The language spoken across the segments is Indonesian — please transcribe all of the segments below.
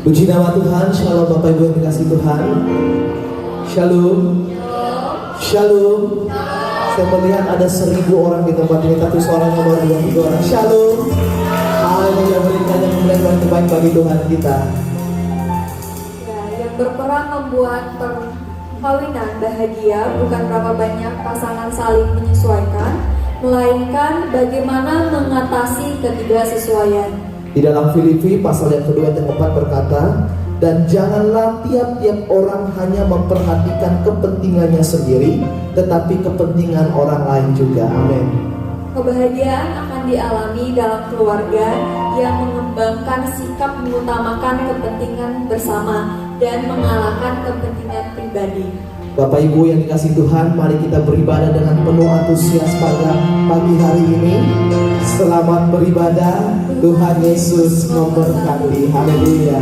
Puji nama Tuhan. Shalom Bapak Ibu yang dikasihi Tuhan. Shalom. Shalom. Saya melihat ada 1000 orang di tempat ini, tapi suaranya baru 2 orang. Shalom. Haleluya, berikan yang kemuliaan dan terbaik bagi Tuhan kita. Ya, yang berperan membuat perkawinan bahagia bukan berapa banyak pasangan saling menyesuaikan, melainkan bagaimana mengatasi ketidaksesuaian. Di dalam Filipi pasal yang kedua ayat yang 4 berkata, dan janganlah tiap-tiap orang hanya memperhatikan kepentingannya sendiri, tetapi kepentingan orang lain juga. Amin. Kebahagiaan akan dialami dalam keluarga yang mengembangkan sikap mengutamakan kepentingan bersama dan mengalahkan kepentingan pribadi. Bapak Ibu yang dikasihi Tuhan, mari kita beribadah dengan penuh antusias pada pagi hari ini. Selamat beribadah. Tuhan Yesus memberkati. Haleluya.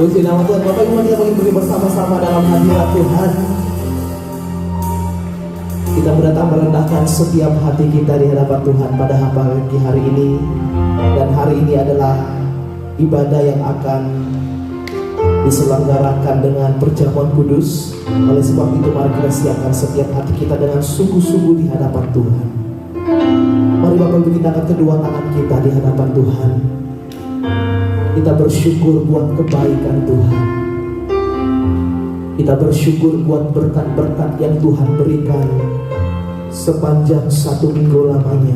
Puji nama Tuhan. Bapak Ibu, kita ingin beri bersama-sama dalam hadirat Tuhan. Kita datang merendahkan setiap hati kita di hadapan Tuhan pada pagi hari ini. Dan hari ini adalah ibadah yang akan diselenggarakan dengan perjamuan kudus. Oleh sebab itu mari kita siapkan setiap hati kita dengan sungguh-sungguh di hadapan Tuhan. Mari Bapak Ibu, kita angkat kedua tangan kita di hadapan Tuhan. Kita bersyukur buat kebaikan Tuhan. Kita bersyukur buat berkat-berkat yang Tuhan berikan sepanjang 1 minggu lamanya.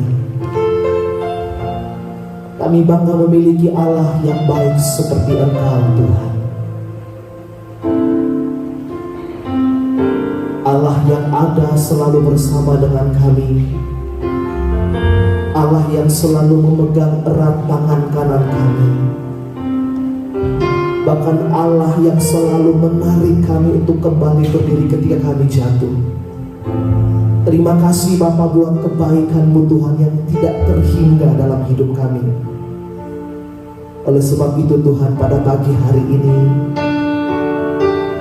Kami bangga memiliki Allah yang baik seperti Engkau Tuhan. Allah yang ada selalu bersama dengan kami. Allah yang selalu memegang erat tangan kanan kami. Bahkan Allah yang selalu menarik kami untuk kembali berdiri ketika kami jatuh. Terima kasih Bapa buat kebaikan-Mu Tuhan yang tidak terhingga dalam hidup kami. Oleh sebab itu Tuhan, pada pagi hari ini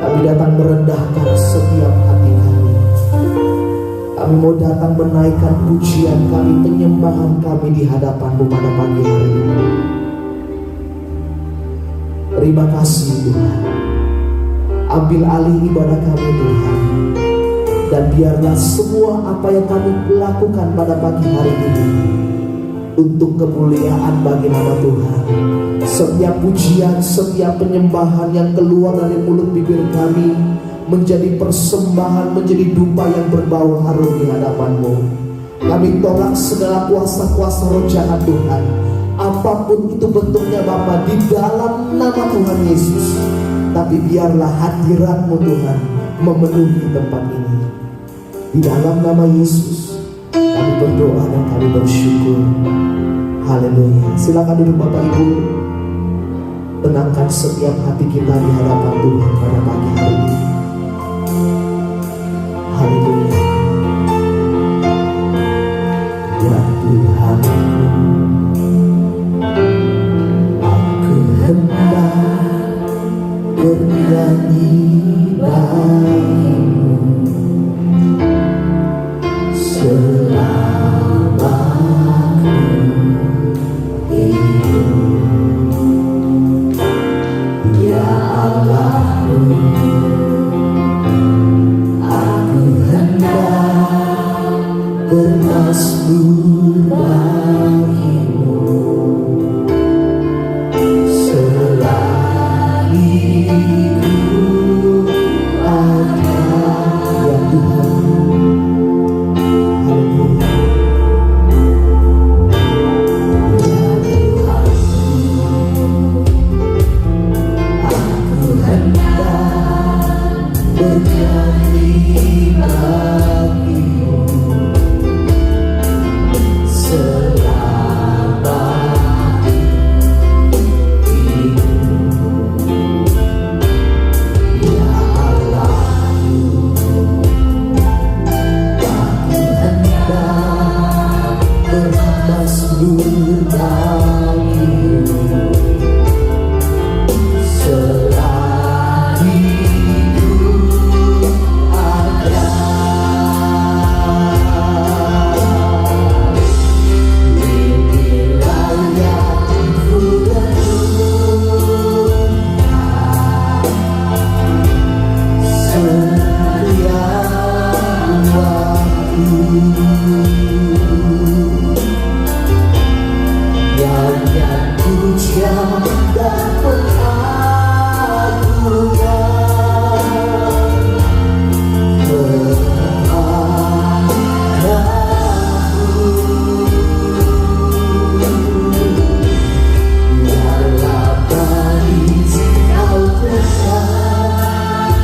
kami datang merendahkan setiap hati kami. Kami mau datang menaikkan pujian kami, penyembahan kami di hadapan-Mu pada pagi hari ini. Terima kasih Tuhan. Ambil alih ibadah kami Tuhan. Dan biarlah semua apa yang kami lakukan pada pagi hari ini untuk kemuliaan bagi nama Tuhan. Setiap pujian, setiap penyembahan yang keluar dari mulut bibir kami menjadi persembahan, menjadi dupa yang berbau harum di hadapan-Mu. Kami tolak segala kuasa-kuasa roh jahat Tuhan, apapun itu bentuknya Bapa, di dalam nama Tuhan Yesus. Tapi biarlah hadirat-Mu Tuhan memenuhi tempat ini. Di dalam nama Yesus kami berdoa dan kami bersyukur. Haleluya. Silakan duduk Bapak Ibu. Tenangkan setiap hati kita di hadapan Tuhan pada pagi hari ini. Haleluya. Ya Tuhan, aku hendak bernyanyi bagimu selama aku hidup. Ya bermasmur bagimu selagi hidup ada ya Tuhan. Haleluya. Ya Tuhan, aku hendak bernyanyi bagimu selama hidup. Ya Allah, aku hendak bermasmur bagimu selagi hidup ada. Inilah yang kurenungkan setiap waktu, nyanyian pujian dan pengagungan kepadamu. Biarlah manis kau dengar,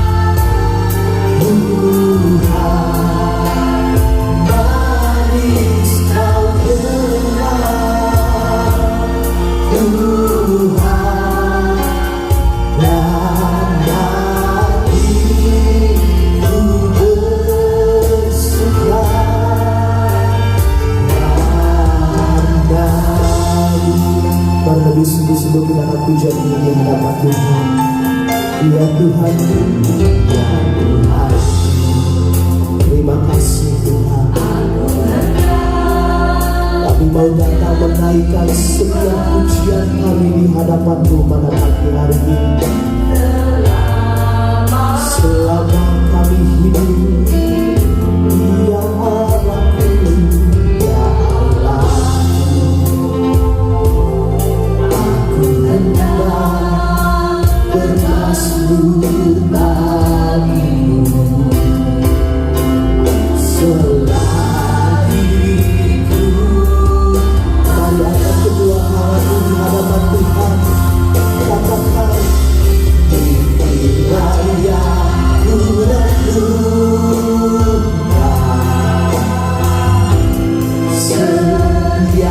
Tuhan, manis kau dengar, Tuhan, dan hatiku bersuka padamu. Mari lebih sungguh-sungguh kita akan pujian ini di hadapan Tuhan. Ya Tuhan, ya Tuhan, terima kasih Tuhan. Kami mau datang menaikkan setiap pujian kami di hadapan-Mu pada pagi hari ini. Selama kami hidup, Ya Allahku, Ya Allah, aku hendak bermasmur bagimu selagi hidup. Mari angkat kedua tanganmu di hadapan Tuhan, katakan, inilah yang kurenungkan setiap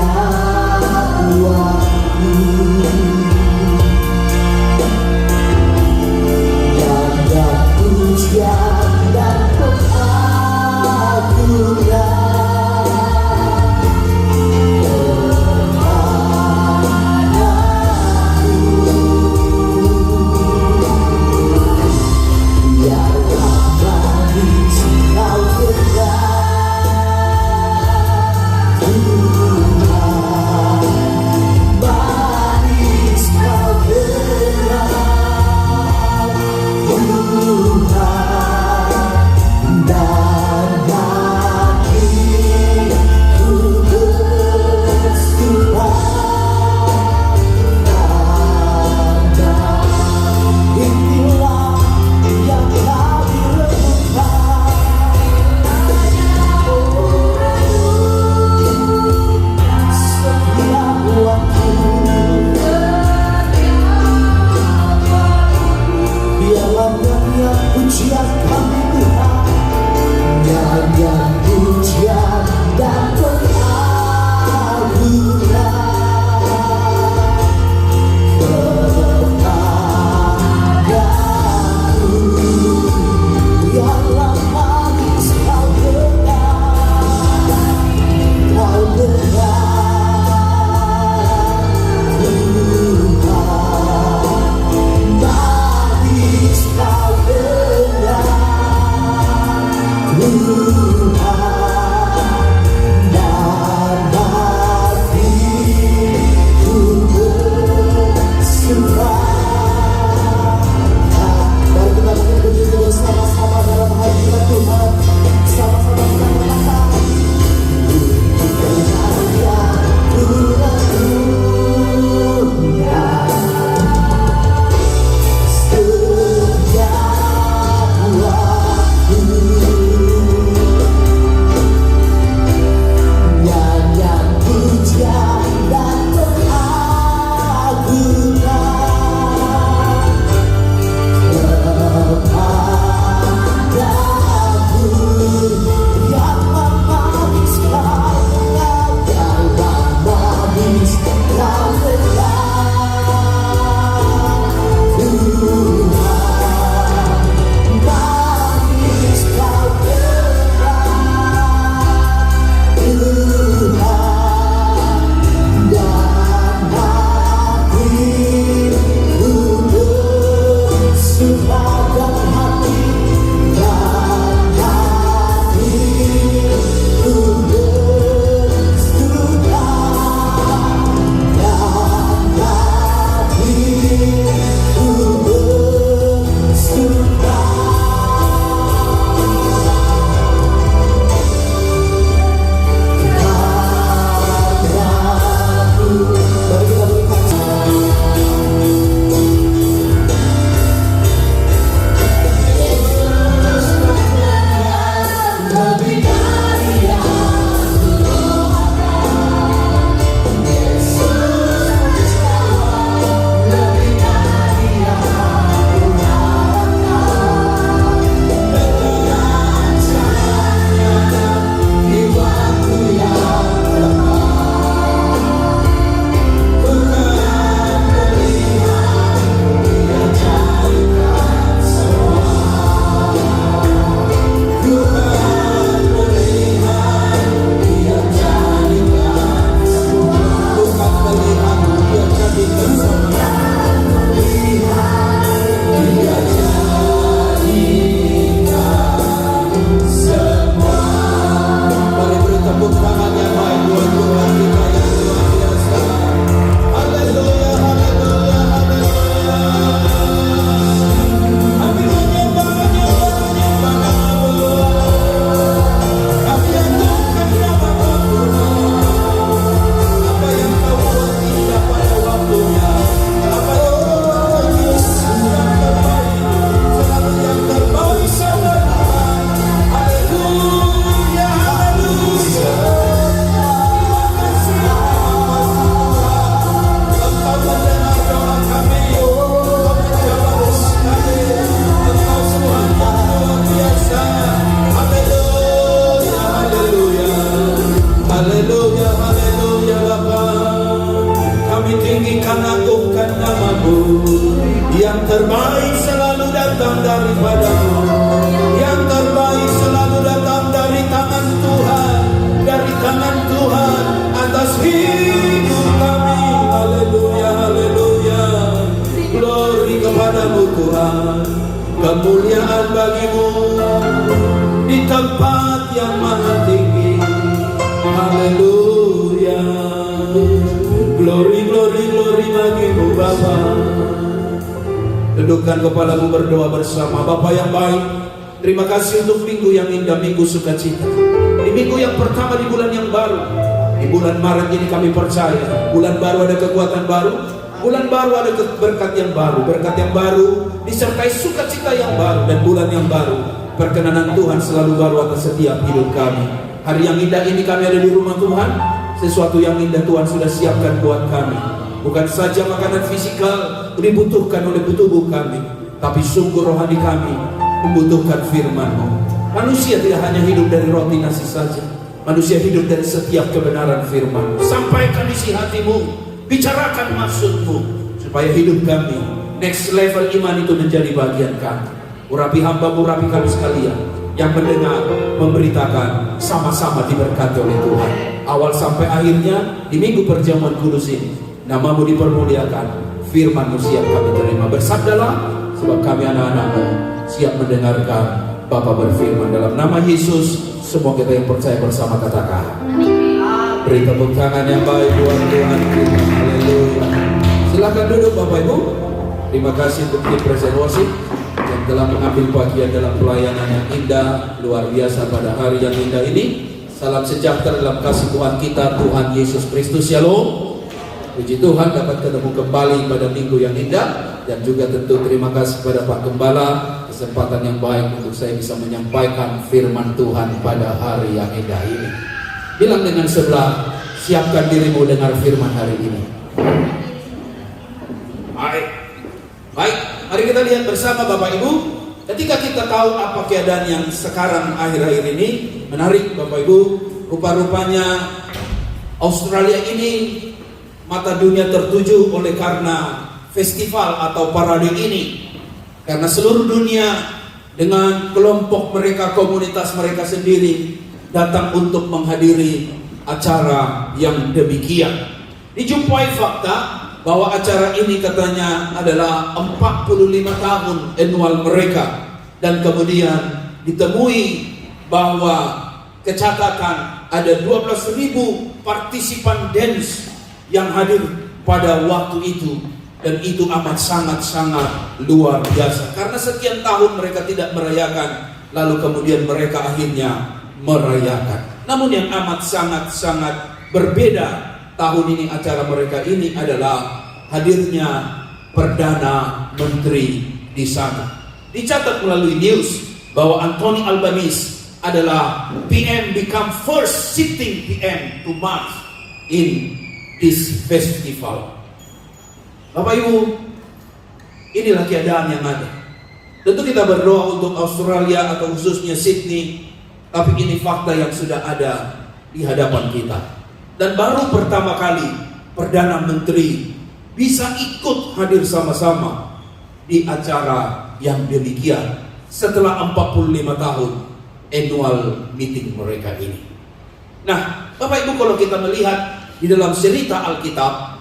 waktu, nyanyian pujian dan pengagungan kepadamu. Biarlah manis kau dengar, Tuhan, manis kau dengar, Tuhan, dan hatiku bersuka padamu. Inilah yang kami renungkan setiap waktu. Biarlah nyanyian pujian kami Tuhan, nyanyian pujian dan pengagungan kepadamu. Biarlah manis kau dengar, kau dengar, Tuhan, manis kau dengar, Tuhan, dan datang daripadamu. Yang terbaik selalu datang dari tangan Tuhan, dari tangan Tuhan atas hidup kami. Haleluya, haleluya. Glory kepadamu Tuhan. Kemuliaan bagimu di tempat yang maha tinggi. Haleluya. Glory, glory, glory bagimu Bapa. Dudukkan kepalamu, berdoa bersama. Bapa yang baik, terima kasih untuk minggu yang indah, minggu sukacita. Di minggu yang pertama di bulan yang baru, di bulan Maret ini kami percaya bulan baru ada kekuatan baru, bulan baru ada berkat yang baru disertai sukacita yang baru, dan bulan yang baru perkenanan Tuhan selalu baru atas setiap hidup kami. Hari yang indah ini kami ada di rumah Tuhan. Sesuatu yang indah Tuhan sudah siapkan buat kami. Bukan saja makanan fisikal dibutuhkan oleh tubuh kami, tapi sungguh rohani kami membutuhkan firman-Mu. Manusia tidak hanya hidup dari roti nasi saja, manusia hidup dari setiap kebenaran firman. Sampaikan isi hati-Mu, bicarakan maksud-Mu, supaya hidup kami next level iman itu menjadi bagian kami. Urapi hamba-Mu, urapi kami sekalian yang mendengar, memberitakan, sama-sama diberkati oleh Tuhan. Awal sampai akhirnya di minggu perjamuan kudus ini, nama-Mu dipermuliakan, firman-Mu siap kami terima. Bersabdalah, sebab kami anak-anak-Mu siap mendengarkan Bapa berfirman. Dalam nama Yesus, semua kita yang percaya bersama katakan beri tepuk tangan yang baik buat Tuhan kita. Haleluya. Silakan duduk Bapak Ibu. Terima kasih untuk tim present worship yang telah mengambil bagian dalam pelayanan yang indah, luar biasa pada hari yang indah ini. Salam sejahtera dalam kasih Tuhan kita, Tuhan Yesus Kristus. Shalom. Puji Tuhan dapat ketemu kembali pada minggu yang indah. Dan juga tentu terima kasih kepada Pak Gembala, kesempatan yang baik untuk saya bisa menyampaikan firman Tuhan pada hari yang indah ini. Bilang dengan sebelah, siapkan dirimu dengar firman hari ini. Baik, mari kita lihat bersama Bapak Ibu. Ketika kita tahu apa keadaan yang sekarang akhir-akhir ini, menarik Bapak Ibu, rupa-rupanya Australia ini mata dunia tertuju oleh karena festival atau parade ini. Karena seluruh dunia dengan kelompok mereka, komunitas mereka sendiri datang untuk menghadiri acara yang demikian. Dijumpai fakta bahwa acara ini katanya adalah 45 tahun annual mereka, dan kemudian ditemui bahwa kecatatan ada 12.000 partisipan dance yang hadir pada waktu itu, dan itu amat sangat-sangat luar biasa karena sekian tahun mereka tidak merayakan, lalu kemudian mereka akhirnya merayakan. Namun yang amat sangat-sangat berbeda tahun ini acara mereka ini adalah hadirnya Perdana Menteri di sana. Dicatat melalui news bahwa Anthony Albanese adalah PM, become first sitting PM to march in this festival. Bapak Ibu, inilah keadaan yang ada. Tentu kita berdoa untuk Australia atau khususnya Sydney, tapi ini fakta yang sudah ada di hadapan kita. Dan baru pertama kali Perdana Menteri bisa ikut hadir sama-sama di acara yang demikian setelah 45 tahun annual meeting mereka ini. Nah, Bapak Ibu, kalau kita melihat di dalam cerita Alkitab,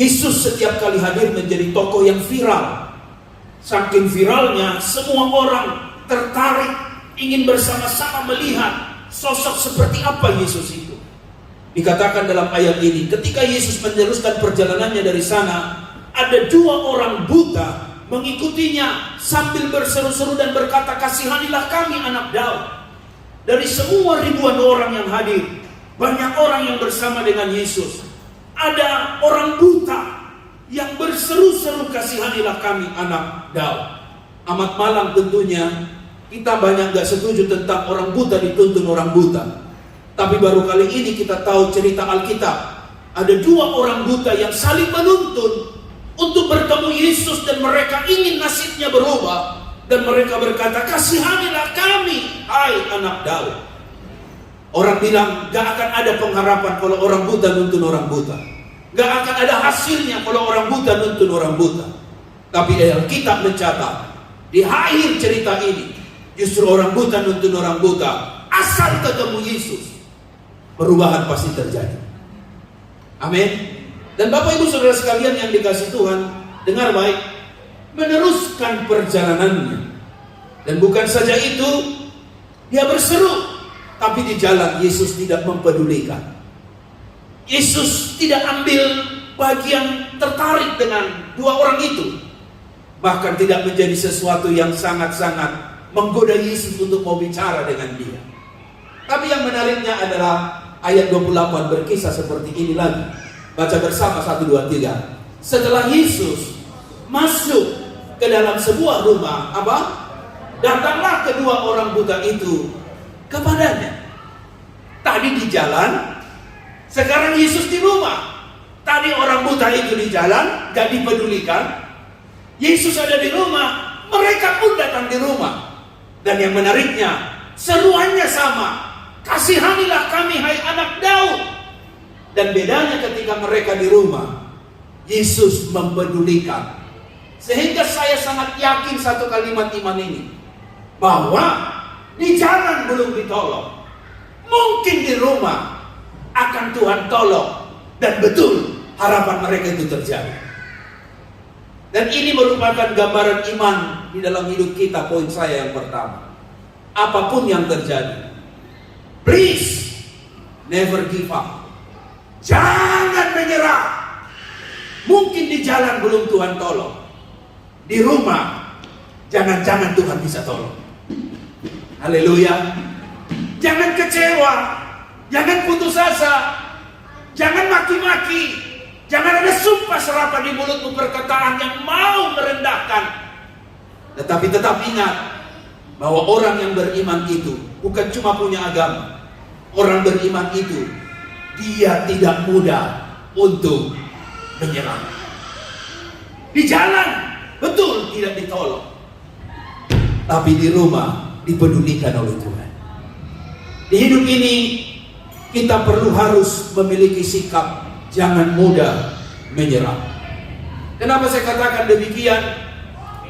Yesus setiap kali hadir menjadi tokoh yang viral. Saking viralnya, semua orang tertarik ingin bersama-sama melihat sosok seperti apa Yesus itu. Dikatakan dalam ayat ini, ketika Yesus meneruskan perjalanannya dari sana, ada 2 orang buta mengikutinya sambil berseru-seru dan berkata, "Kasihanilah kami anak Daud." Dari semua ribuan orang yang hadir, banyak orang yang bersama dengan Yesus. Ada orang buta yang berseru-seru, "Kasihanilah kami anak Daud." Amat malang tentunya, kita banyak gak setuju tentang orang buta dituntun orang buta. Tapi baru kali ini kita tahu cerita Alkitab. Ada 2 orang buta yang saling menuntun untuk bertemu Yesus, dan mereka ingin nasibnya berubah. Dan mereka berkata, "Kasihanilah kami, hai anak Daud." Orang bilang, gak akan ada pengharapan kalau orang buta nuntun orang buta. Gak akan ada hasilnya kalau orang buta nuntun orang buta. Tapi Alkitab mencatat Di akhir cerita ini, justru orang buta nuntun orang buta. Asal ketemu Yesus, perubahan pasti terjadi. Amin. Dan Bapak Ibu Saudara sekalian yang dikasihi Tuhan, dengar baik, meneruskan perjalanannya. Dan bukan saja itu, dia berseru, tapi di jalan Yesus tidak mempedulikan. Yesus tidak ambil bagian tertarik dengan dua orang itu. Bahkan tidak menjadi sesuatu yang sangat-sangat menggoda Yesus untuk mau bicara dengan dia. Tapi yang menariknya adalah ayat 28 berkisah seperti ini lagi. Baca bersama 1, 2, 3. Setelah Yesus masuk ke dalam sebuah rumah, datanglah kedua orang buta itu kepadanya. Tadi di jalan, sekarang Yesus di rumah. Tadi orang buta itu di jalan, gak dipedulikan. Yesus ada di rumah, mereka pun datang di rumah. Dan yang menariknya, seruannya sama. Kasihanilah kami, hai anak Daud. Dan bedanya ketika mereka di rumah, Yesus mempedulikan. Sehingga saya sangat yakin satu kalimat iman ini, bahwa di jalan belum ditolong, mungkin di rumah akan Tuhan tolong. Dan betul harapan mereka itu terjadi. Dan ini merupakan gambaran iman di dalam hidup kita. Poin saya yang pertama, apapun yang terjadi, please never give up. Jangan menyerah. Mungkin di jalan belum Tuhan tolong, di rumah jangan-jangan Tuhan bisa tolong. Haleluya. Jangan kecewa, jangan putus asa, jangan maki-maki, jangan ada sumpah serapah di mulutmu, perkataan yang mau merendahkan. Tetapi tetap ingat bahwa orang yang beriman itu bukan cuma punya agama. Orang beriman itu, dia tidak mudah untuk menyerah. Di jalan betul tidak ditolong, tapi di rumah dipedulikan oleh Tuhan. Di hidup ini kita perlu harus memiliki sikap jangan mudah menyerah. Kenapa saya katakan demikian?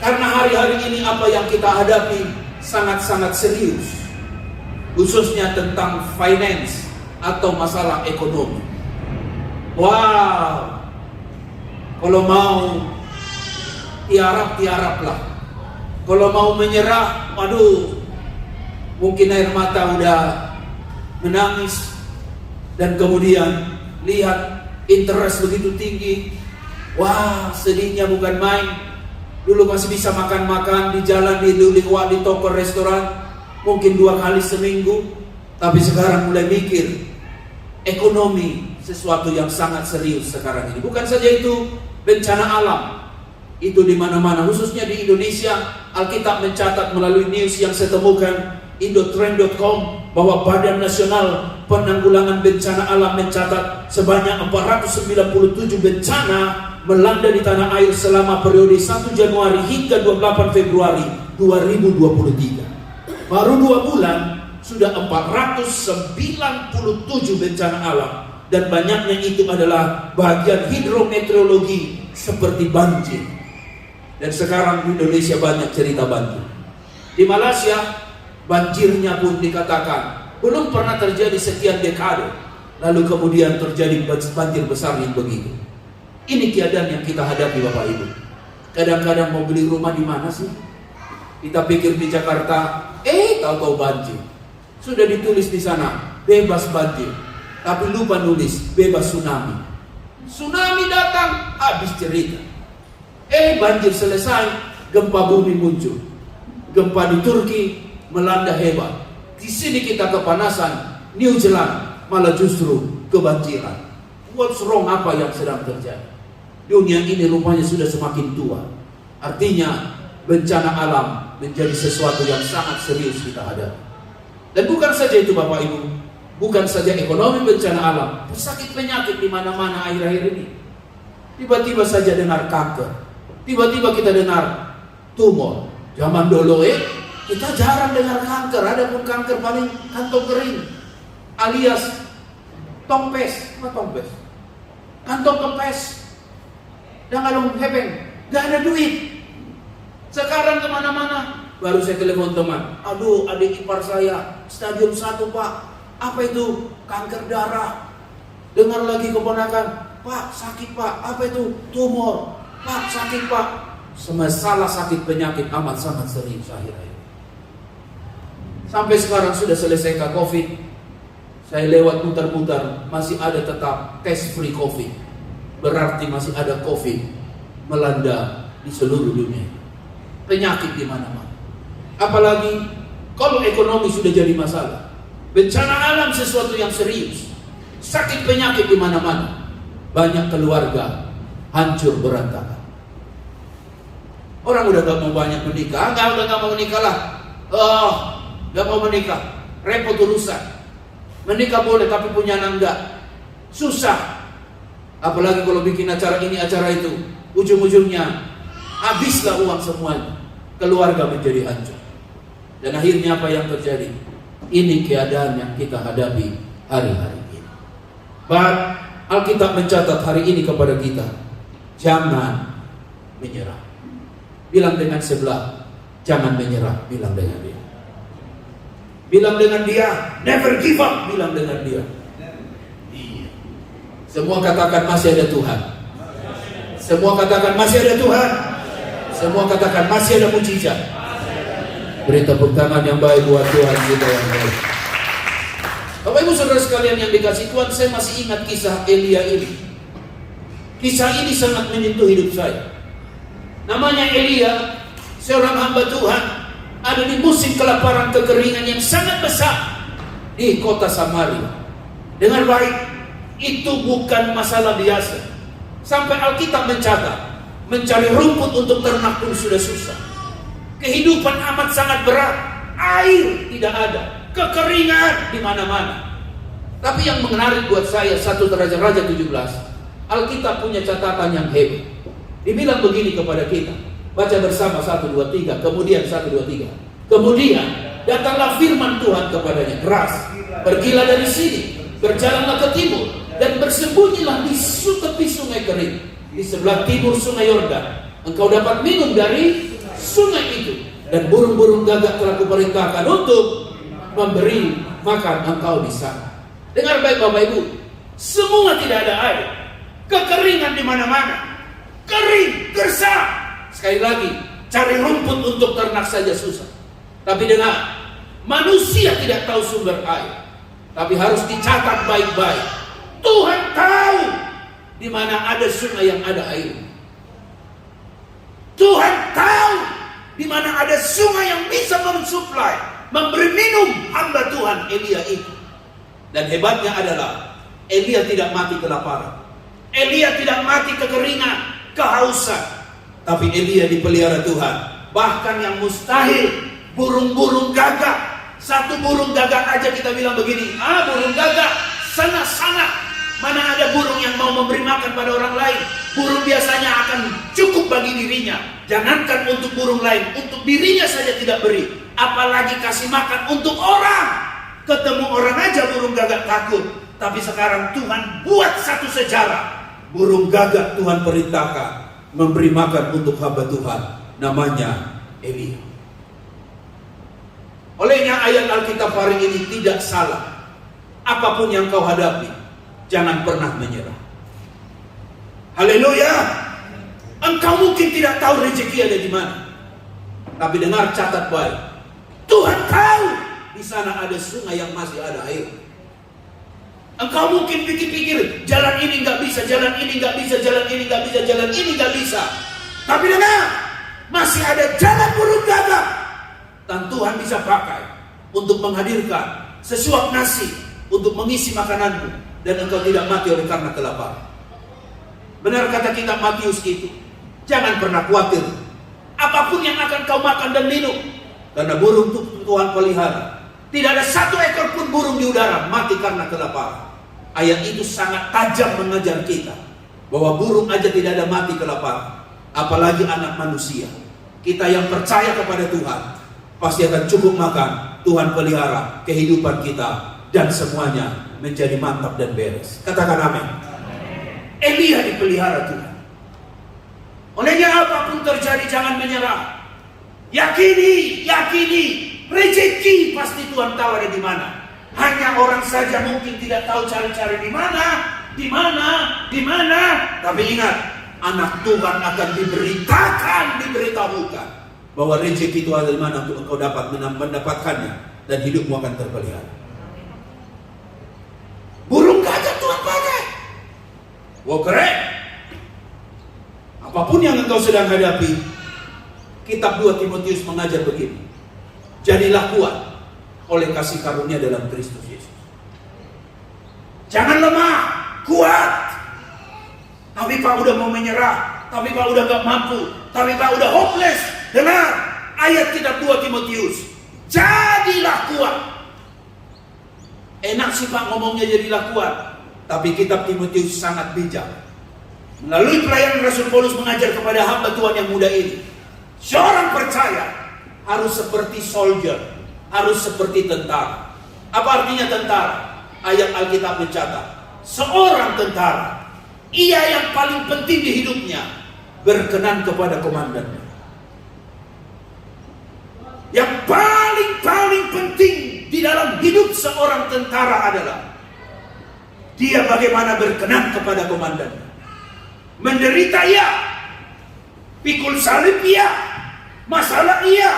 Karena hari-hari ini apa yang kita hadapi sangat-sangat serius, khususnya tentang finance atau masalah ekonomi. Wow, kalau mau tiarap-tiaraplah. Kalau mau menyerah, waduh, mungkin air mata udah menangis. Dan kemudian lihat interest begitu tinggi. Wah, sedihnya bukan main. Dulu masih bisa makan-makan di jalan, di liwat, di toko, restoran, mungkin 2 kali seminggu. Tapi sekarang mulai mikir, ekonomi sesuatu yang sangat serius sekarang ini. Bukan saja itu, bencana alam itu di mana-mana, khususnya di Indonesia. Alkitab mencatat melalui news yang saya temukan, indotrend.com, bahwa Badan Nasional Penanggulangan Bencana Alam mencatat sebanyak 497 bencana melanda di tanah air selama periode 1 Januari hingga 28 Februari 2023. Baru 2 bulan sudah 497 bencana alam, dan banyaknya itu adalah bagian hidrometeorologi seperti banjir. Dan sekarang di Indonesia banyak cerita banjir. Di Malaysia banjirnya pun dikatakan belum pernah terjadi sekian dekade, lalu kemudian terjadi banjir besar yang begitu. Ini keadaan yang kita hadapi Bapak Ibu. Kadang-kadang mau beli rumah di mana sih? Kita pikir di Jakarta, tahu-tahu banjir. Sudah ditulis di sana bebas banjir, tapi lupa nulis bebas tsunami. Tsunami datang, habis cerita. Banjir selesai, gempa bumi muncul. Gempa di Turki melanda hebat. Di sini kita kepanasan, New Zealand malah justru kebanjiran. What's wrong? Apa yang sedang terjadi? Dunia ini rupanya sudah semakin tua. Artinya bencana alam menjadi sesuatu yang sangat serius kita hadapi. Dan bukan saja itu Bapak Ibu, bukan saja ekonomi, bencana alam, pesakit penyakit di mana-mana akhir-akhir ini. Tiba-tiba saja dengar kanker, tiba-tiba kita dengar tumor. Zaman dulu kita jarang dengar kanker, ada pun kanker paling kantong kering, alias tongpes, apa tongpes? Kantong kempes, dan ngalung hepeng, gak ada duit. Sekarang kemana-mana, baru saya telepon teman. Aduh, adik ipar saya, stadium 1 Pak. Apa itu? Kanker darah. Dengar lagi keponakan, Pak sakit Pak. Apa itu? Tumor. Pak sakit Pak. Masalah sakit penyakit amat sangat serius akhir-akhir. Sampai sekarang sudah selesai COVID. Saya lewat putar-putar, masih ada tetap test free COVID. Berarti masih ada COVID melanda di seluruh dunia. Penyakit di mana-mana. Apalagi kalau ekonomi sudah jadi masalah. Bencana alam sesuatu yang serius. Sakit penyakit di mana-mana. Banyak keluarga hancur berantakan. Orang udah gak mau banyak menikah. Udah gak mau menikah lah. Gak mau menikah. Repot urusan. Menikah boleh tapi punya anak enggak. Susah. Apalagi kalau bikin acara ini acara itu. Ujung-ujungnya habislah uang semuanya. Keluarga menjadi hancur. Dan akhirnya apa yang terjadi? Ini keadaan yang kita hadapi hari-hari ini. Bahkan Alkitab mencatat hari ini kepada kita, jangan menyerah. Bilang dengan sebelah, jangan menyerah. Bilang dengan dia. Bilang dengan dia, never give up. Bilang dengan dia. Iya. Semua katakan masih ada Tuhan. Semua katakan masih ada Tuhan. Semua katakan masih ada mujizat. Beri tepuk tangan yang baik buat Tuhan kita yang baik. Bapak Ibu Saudara sekalian yang dikasih Tuhan, saya masih ingat kisah Elia ini. Kisah ini sangat menyentuh hidup saya. Namanya Elia, seorang hamba Tuhan, ada di musim kelaparan kekeringan yang sangat besar di kota Samaria. Dengar baik, itu bukan masalah biasa. Sampai Alkitab mencatat, mencari rumput untuk ternak pun sudah susah. Kehidupan amat sangat berat, air tidak ada, kekeringan di mana-mana. Tapi yang menarik buat saya, 1 Raja-Raja 17, Alkitab punya catatan yang hebat. Dibilang begini kepada kita. Baca bersama 1, 2, 3. Kemudian 1, 2, 3. Kemudian datanglah firman Tuhan kepadanya keras. Pergilah dari sini, berjalanlah ke timur, dan bersembunyilah di tepi sungai kering, di sebelah timur sungai Yordan. Engkau dapat minum dari sungai itu, dan burung-burung gagak telah kuperintahkan untuk memberi makan engkau di sana. Dengar baik Bapak Ibu, semua tidak ada air, kekeringan di mana-mana. Kering, gersang. Sekali lagi, cari rumput untuk ternak saja susah. Tapi dengar, manusia tidak tahu sumber air. Tapi harus dicatat baik-baik. Tuhan tahu di mana ada sungai yang ada air. Tuhan tahu di mana ada sungai yang bisa mensuplai, memberi minum hamba Tuhan Elia itu. Dan hebatnya adalah Elia tidak mati kelaparan. Elia tidak mati kekeringan, kehausan, tapi Elia dipelihara Tuhan. Bahkan yang mustahil, burung-burung gagak. Satu burung gagak aja kita bilang begini, burung gagak, sana-sana. Mana ada burung yang mau memberi makan pada orang lain. Burung biasanya akan cukup bagi dirinya. Jangankan untuk burung lain, untuk dirinya saja tidak beri, apalagi kasih makan untuk orang. Ketemu orang aja burung gagak takut. Tapi sekarang Tuhan buat satu sejarah. Burung gagak Tuhan perintahkan memberi makan untuk hamba Tuhan, namanya Elia. Olehnya ayat Alkitab hari ini tidak salah. Apapun yang kau hadapi, jangan pernah menyerah. Haleluya. Engkau mungkin tidak tahu rezeki ada di mana, tapi dengar, catat baik. Tuhan tahu di sana ada sungai yang masih ada air. Engkau mungkin pikir-pikir, jalan ini nggak bisa, jalan ini nggak bisa, jalan ini nggak bisa, jalan ini nggak bisa. Tapi dengar, masih ada jalan burung gagak. Dan Tuhan bisa pakai untuk menghadirkan sesuap nasi untuk mengisi makananmu, dan engkau tidak mati oleh karena kelaparan. Benar kata kitab Matius itu, jangan pernah khawatir apapun yang akan kau makan dan minum, karena burung Tuhan pelihara. Tidak ada satu ekor pun burung di udara mati karena kelaparan. Ayat itu sangat tajam mengajar kita bahwa burung aja tidak ada mati kelaparan, apalagi anak manusia. Kita yang percaya kepada Tuhan pasti akan cukup makan. Tuhan pelihara kehidupan kita dan semuanya menjadi mantap dan beres. Katakan amin. Elia dipelihara Tuhan. Olehnya apapun terjadi jangan menyerah. Yakini, rezeki pasti Tuhan tahu ada di mana. Hanya orang saja mungkin tidak tahu cari-cari di mana. Tapi ingat, anak Tuhan akan diberitahukan bahwa rezeki itu ada di mana untuk engkau dapat mendapatkannya dan hidupmu akan terpelihara. Burung gagak Tuhan pakai. Wow, keren. Apapun yang engkau sedang hadapi, kitab 2 Timotius mengajar begini. Jadilah kuat oleh kasih karunia dalam Kristus Yesus. Jangan lemah, kuat. Tapi Pak udah mau menyerah, tapi Pak udah gak mampu, tapi Pak udah hopeless. Dengar ayat kitab 2 Timotius. Jadilah kuat. Enak sih Pak ngomongnya jadilah kuat, tapi kitab Timotius sangat bijak. Melalui pelayanan Rasul Paulus mengajar kepada hamba Tuhan yang muda ini, seorang percaya harus seperti soldier, harus seperti tentara. Apa artinya tentara? Ayat Alkitab mencatat, seorang tentara, ia yang paling penting di hidupnya berkenan kepada komandannya. Yang paling penting di dalam hidup seorang tentara adalah dia bagaimana berkenan kepada komandannya. Menderita iya, pikul salib iya, masalah iya,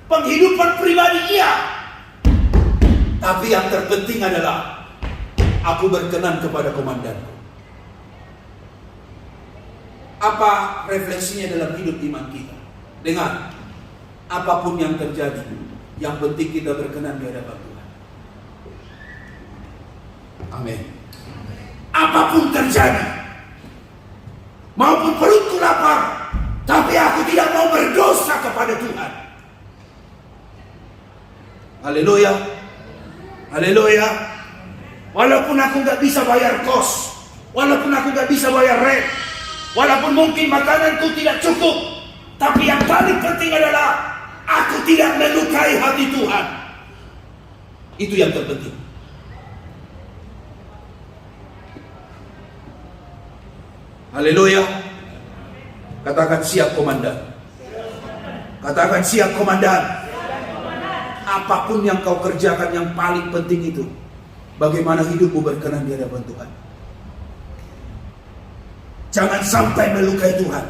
penghidupan pribadi iya. Tapi yang terpenting adalah aku berkenan kepada komandanku. Apa refleksinya dalam hidup iman kita? Dengar, apapun yang terjadi, yang penting kita berkenan di hadapan Tuhan. Amin. Apapun terjadi, maupun perutku lapar, tapi aku tidak mau berdosa kepada Tuhan. Haleluya. Haleluya. Walaupun aku gak bisa bayar kos, walaupun aku gak bisa bayar rent, walaupun mungkin makananku tidak cukup, tapi yang paling penting adalah aku tidak melukai hati Tuhan. Itu yang terpenting. Haleluya. Katakan siap komandan. Katakan siap komandan. Apapun yang kau kerjakan, yang paling penting itu bagaimana hidupmu berkenan di hadapan Tuhan. Jangan sampai melukai Tuhan.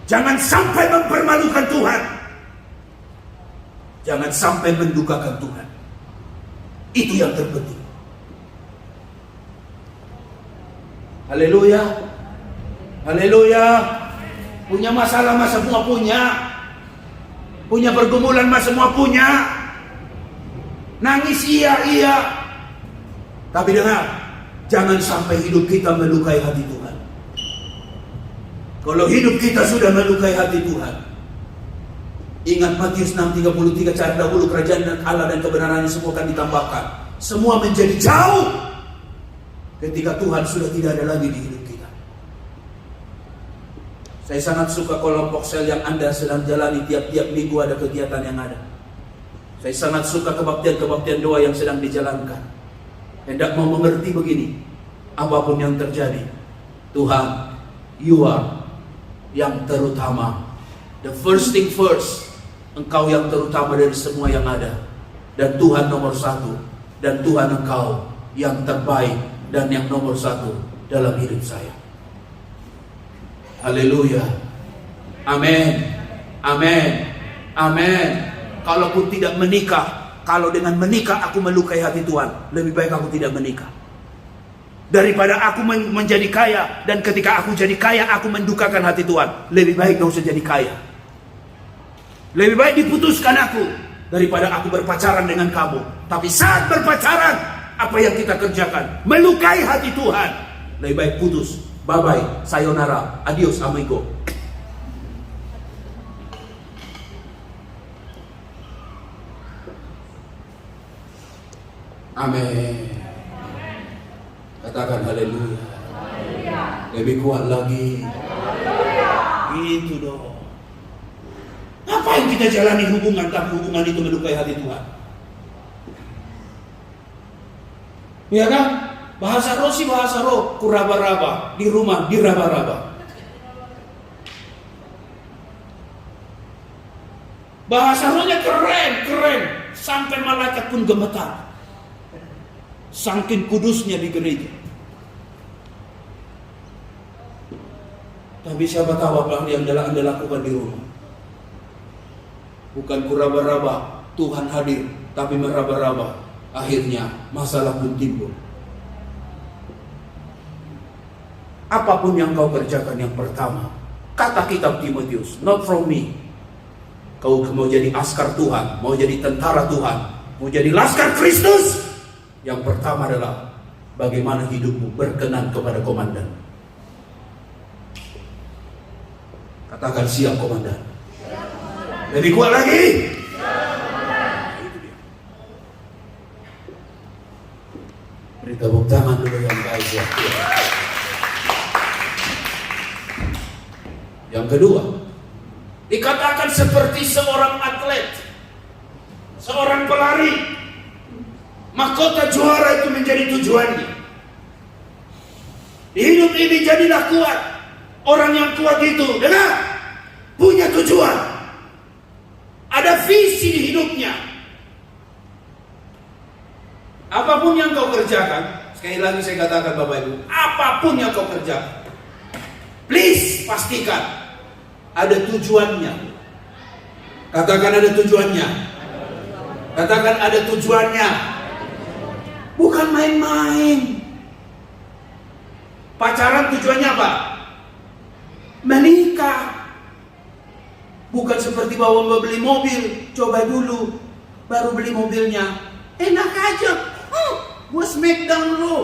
Jangan sampai mempermalukan Tuhan. Jangan sampai mendukakan Tuhan. Itu yang terpenting. Haleluya. Haleluya. Punya masalah mah semua punya. Punya pergumulan mah semua punya. Nangis iya. Tapi dengar, jangan sampai hidup kita melukai hati Tuhan. Kalau hidup kita sudah melukai hati Tuhan, ingat Matius 6:33, cari dahulu kerajaan Allah dan kebenarannya, semua akan ditambahkan. Semua menjadi jauh ketika Tuhan sudah tidak ada lagi di hidup kita. Saya sangat suka kelompok sel yang Anda sedang jalani, tiap-tiap minggu ada kegiatan yang ada. Saya sangat suka kebaktian-kebaktian doa yang sedang dijalankan. Hendak mau mengerti begini, apapun yang terjadi, Tuhan, you are yang terutama. The first thing first, Engkau yang terutama dari semua yang ada. Dan Tuhan nomor satu. Dan Tuhan Engkau yang terbaik dan yang nomor satu dalam hidup saya. Haleluya. Amin. Amin. Amin. Kalaupun tidak menikah, kalau dengan menikah aku melukai hati Tuhan, lebih baik aku tidak menikah. Daripada aku menjadi kaya, dan ketika aku jadi kaya aku mendukakan hati Tuhan, lebih baik gak usah jadi kaya. Lebih baik diputuskan aku daripada aku berpacaran dengan kamu. Tapi saat berpacaran, apa yang kita kerjakan melukai hati Tuhan, lebih baik putus. Bye bye, sayonara, adios, amigo. Amin. Katakan haleluya. Lebih kuat lagi. Itu dong. Apa yang kita jalani hubungan, tapi hubungan itu melukai hati Tuhan? Ya kan? Bahasa roh sih bahasa roh, kuraba-raba, di rumah diraba-raba. Bahasa rohnya keren. Sampai malaikat pun gemetar. Saking kudusnya di gereja. Tapi siapa tahu apa yang Anda lakukan di rumah. Bukan kuraba-raba, Tuhan hadir, tapi meraba-raba. Akhirnya masalah pun timbul. Apapun yang kau kerjakan yang pertama, kata kitab Timotius, not from me. Kau mau jadi askar Tuhan, mau jadi tentara Tuhan, mau jadi laskar Kristus. Yang pertama adalah bagaimana hidupmu berkenan kepada komandan. Katakan siap komandan. Lebih kuat lagi. Itu dia. Beri tepuk tangan dulu yang baik ya. Yang kedua, dikatakan seperti seorang atlet, seorang pelari, mahkota juara itu menjadi tujuannya. Di hidup ini jadilah kuat. Orang yang kuat itu, dengar, punya tujuan, ada visi di hidupnya. Apapun yang kau kerjakan, sekali lagi saya katakan Bapak Ibu, apapun yang kau kerjakan, please pastikan ada tujuannya. Katakan ada tujuannya. Katakan ada tujuannya. Bukan main-main. Pacaran tujuannya apa? Menikah. Bukan seperti bawa beli mobil, coba dulu, baru beli mobilnya. Enak aja. Gua smackdown lu.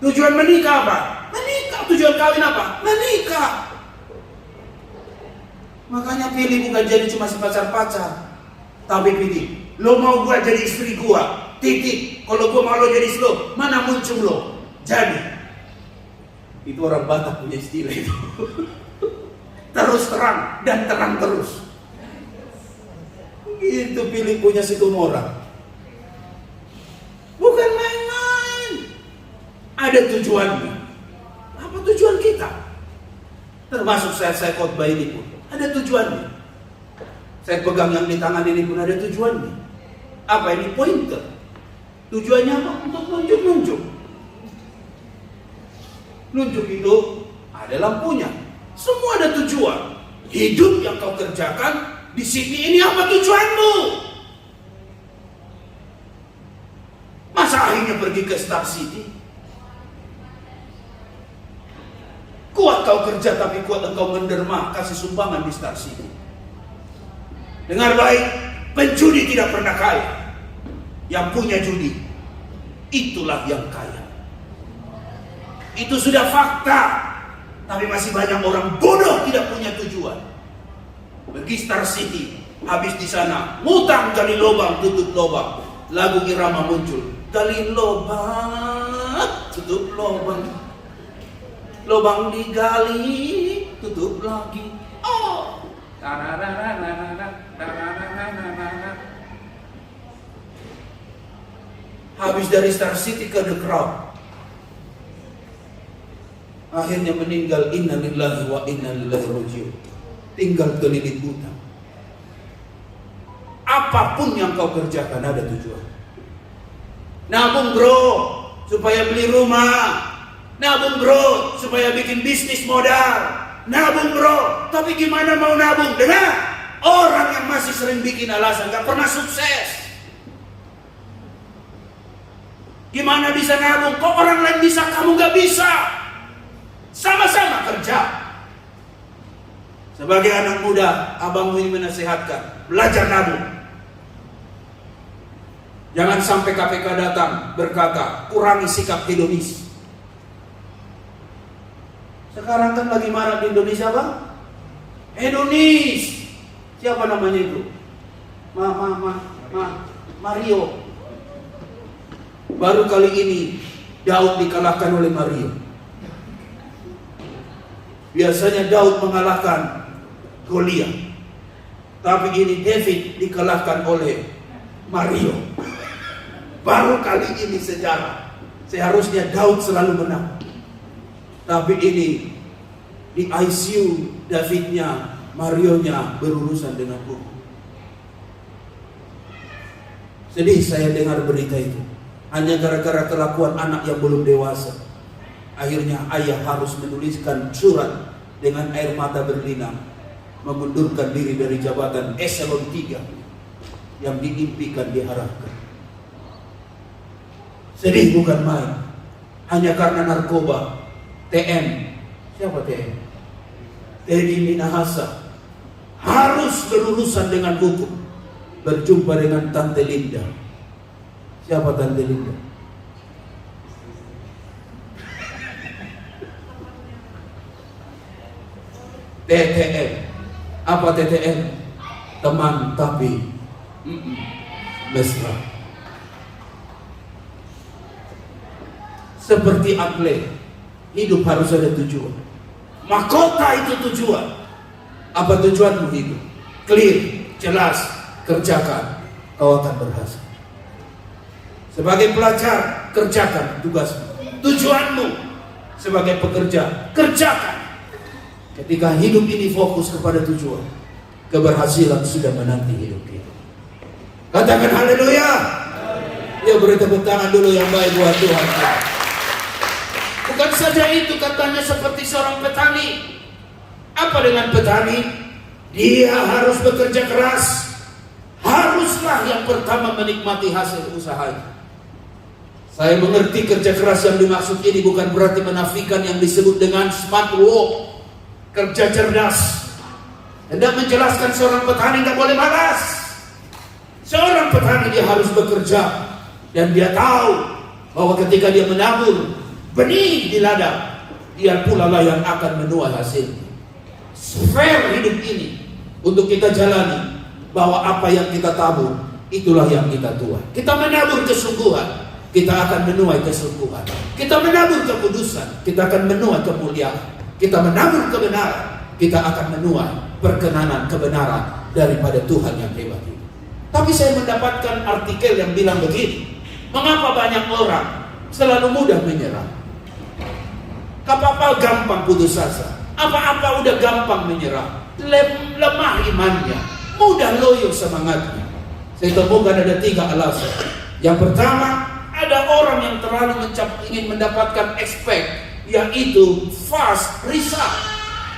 Tujuan menikah apa? Menikah. Tujuan kawin apa? Menikah. Makanya pilih bukan jadi cuma si pacar-pacar, tapi pilih, lo mau gua jadi istri gua, titik. Kalau gua mau lo jadi istri lo, mana muncul lo? Jadi. Itu orang Batak punya istilah itu. Terus terang dan terang terus. Itu pilih punya si Gomora. Bukan main-main. Ada tujuannya. Apa tujuan kita? Termasuk saya khotbah ini pun ada tujuannya. Saya pegang yang di tangan ini pun ada tujuannya. Apa ini? Pointer. Tujuannya apa? Untuk nunjuk-nunjuk. Nunjuk itu ada lampunya. Semua ada tujuan. Hidup yang kau kerjakan di sini ini apa tujuanmu? Masa akhirnya pergi ke Star City? Kuat kau kerja tapi kuat engkau menderma kasih sumbangan di Star City. Dengar baik, penjudi tidak pernah kaya. Yang punya judi, itulah yang kaya. Itu sudah fakta. Tapi masih banyak orang bodoh tidak punya tujuan. Pergi Star City, habis di sana, ngutang gali lubang, tutup lubang. Lagu irama muncul, gali lubang, tutup lubang. Lubang digali, tutup lagi. Oh, habis dari Star City ke The Crown, akhirnya meninggal. Inna lillahi wa inna ilaihi raji'un. Tinggal keliling hutang. Apapun yang kau kerjakan ada tujuan. Nabung bro, supaya beli rumah. Nabung bro, supaya bikin bisnis modal. Nabung bro, tapi gimana mau nabung? Dengar, orang yang masih sering bikin alasan gak pernah sukses. Gimana bisa nabung? Kok orang lain bisa, kamu gak bisa? Sama-sama kerja. Sebagai anak muda, abangmu ini menasihatkan, belajar nabung. Jangan sampai KPK datang berkata, kurangi sikap hedonis. Sekarang kan lagi marak di Indonesia bang, hedonis. Siapa namanya itu? Mario. Baru kali ini Daud dikalahkan oleh Mario. Biasanya Daud mengalahkan Goliat, tapi ini David dikalahkan oleh Mario. Baru kali ini sejarah. Seharusnya Daud selalu menang, tapi ini di ICU, Davidnya, Marionya berurusan dengan hukum. Sedih saya dengar berita itu. Hanya gara-gara kelakuan anak yang belum dewasa. Akhirnya ayah harus menuliskan surat dengan air mata berlinang, mengundurkan diri dari jabatan eselon 3 yang diimpikan, diharapkan. Sedih bukan main. Hanya karena narkoba. TM. Siapa TM? Teddy Minahasa harus berurusan dengan hukum. Berjumpa dengan Tante Linda. Siapa Tante Linda? TTM. Apa TTM? Teman tapi mesra. Seperti atlet, hidup harus ada tujuan. Mahkota itu tujuan. Apa tujuanmu hidup? Clear, jelas, kerjakan, kau akan berhasil. Sebagai pelajar, kerjakan tugasmu. Tujuanmu sebagai pekerja, kerjakan. Ketika hidup ini fokus kepada tujuan, keberhasilan sudah menanti hidup kita. Katakan haleluya. Ya, beri tepuk tangan dulu yang baik buat Tuhan. Bukan saja itu, katanya seperti seorang petani. Apa dengan petani? Dia harus bekerja keras. Haruslah yang pertama menikmati hasil usahanya. Saya mengerti kerja keras yang dimaksud ini bukan berarti menafikan yang disebut dengan smart work, kerja cerdas. Hendak menjelaskan seorang petani tidak boleh malas. Seorang petani dia harus bekerja, dan dia tahu bahwa ketika dia menabur benih di ladang, dia pula lah yang akan menuai hasil. Fair hidup ini untuk kita jalani, bahwa apa yang kita tabur itulah yang kita tuai. Kita menabur kesungguhan, kita akan menuai kesungguhan. Kita menabur kekudusan, kita akan menuai kemuliaan. Kita menabur kebenaran, kita akan menuai perkenanan kebenaran daripada Tuhan yang hebat itu. Tapi saya mendapatkan artikel yang bilang begini, mengapa banyak orang selalu mudah menyerah? Apa-apa gampang putus asa, apa-apa udah gampang menyerah, lemah imannya, mudah loyo semangatnya. Saya temukan ada 3 alasan. Yang pertama, ada orang yang terlalu ingin mendapatkan expect, yaitu fast result.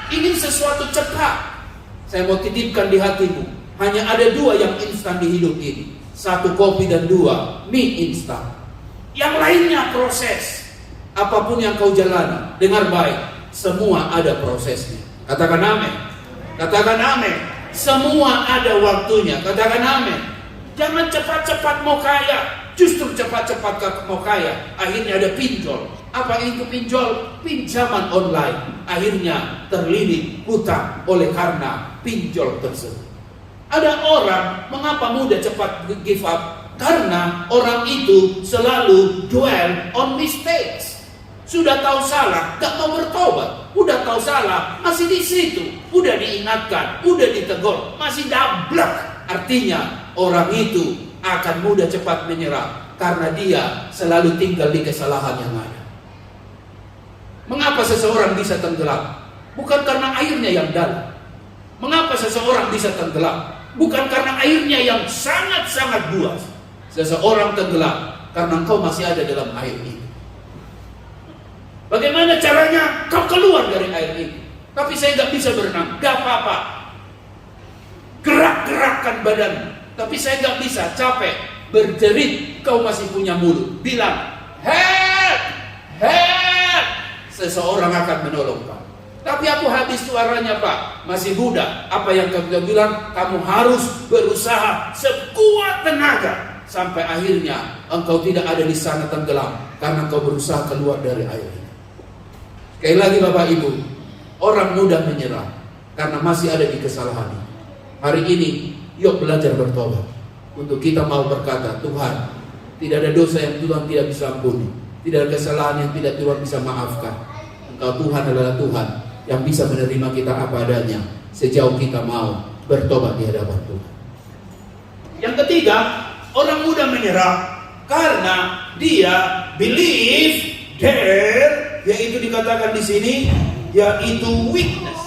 Ingin sesuatu cepat. Saya mau titipkan di hatimu, hanya ada 2 yang instan di hidup ini. 1 kopi dan 2 mie instan. Yang lainnya proses. Apapun yang kau jalani, dengar baik, semua ada prosesnya. Katakan amin. Katakan amin. Semua ada waktunya. Katakan amin. Jangan cepat-cepat mau kaya. Justru cepat-cepat mau kaya, akhirnya ada pinjol. Apa itu pinjol? Pinjaman online. Akhirnya terlilit hutang oleh karena pinjol tersebut. Ada orang, mengapa mudah cepat give up? Karena orang itu selalu dwell on mistakes. Sudah tahu salah, gak mau bertobat. Udah tahu salah, masih di situ. Udah diingatkan, udah ditegur, masih dablek. Artinya orang itu akan mudah cepat menyerah karena dia selalu tinggal di kesalahan yang ada. Mengapa seseorang bisa tenggelam? Bukan karena airnya yang dalam. Mengapa seseorang bisa tenggelam? Bukan karena airnya yang sangat-sangat luas. Seseorang tenggelam karena engkau masih ada dalam air ini. Bagaimana caranya kau keluar dari air ini? Tapi saya gak bisa berenang. Gak apa-apa. Gerak-gerakkan badan. Tapi saya gak bisa, capek. Berjerit, kau masih punya mulut. Bilang, help! Help! Seseorang akan menolong kau. Tapi aku habis suaranya, Pak. Masih muda. Apa yang kamu bilang? Kamu harus berusaha sekuat tenaga. Sampai akhirnya engkau tidak ada di sana tenggelam. Karena engkau berusaha keluar dari air ini. Sekali lagi Bapak Ibu, orang mudah menyerah karena masih ada di kesalahan. Hari ini, yuk belajar bertobat. Untuk kita mau berkata, Tuhan, tidak ada dosa yang Tuhan tidak bisa ampuni. Tidak ada kesalahan yang tidak Tuhan bisa maafkan. Engkau Tuhan adalah Tuhan yang bisa menerima kita apa adanya, sejauh kita mau bertobat di hadapan Tuhan. Yang ketiga, orang mudah menyerah karena dia believe there, yaitu dikatakan di sini, yaitu weakness.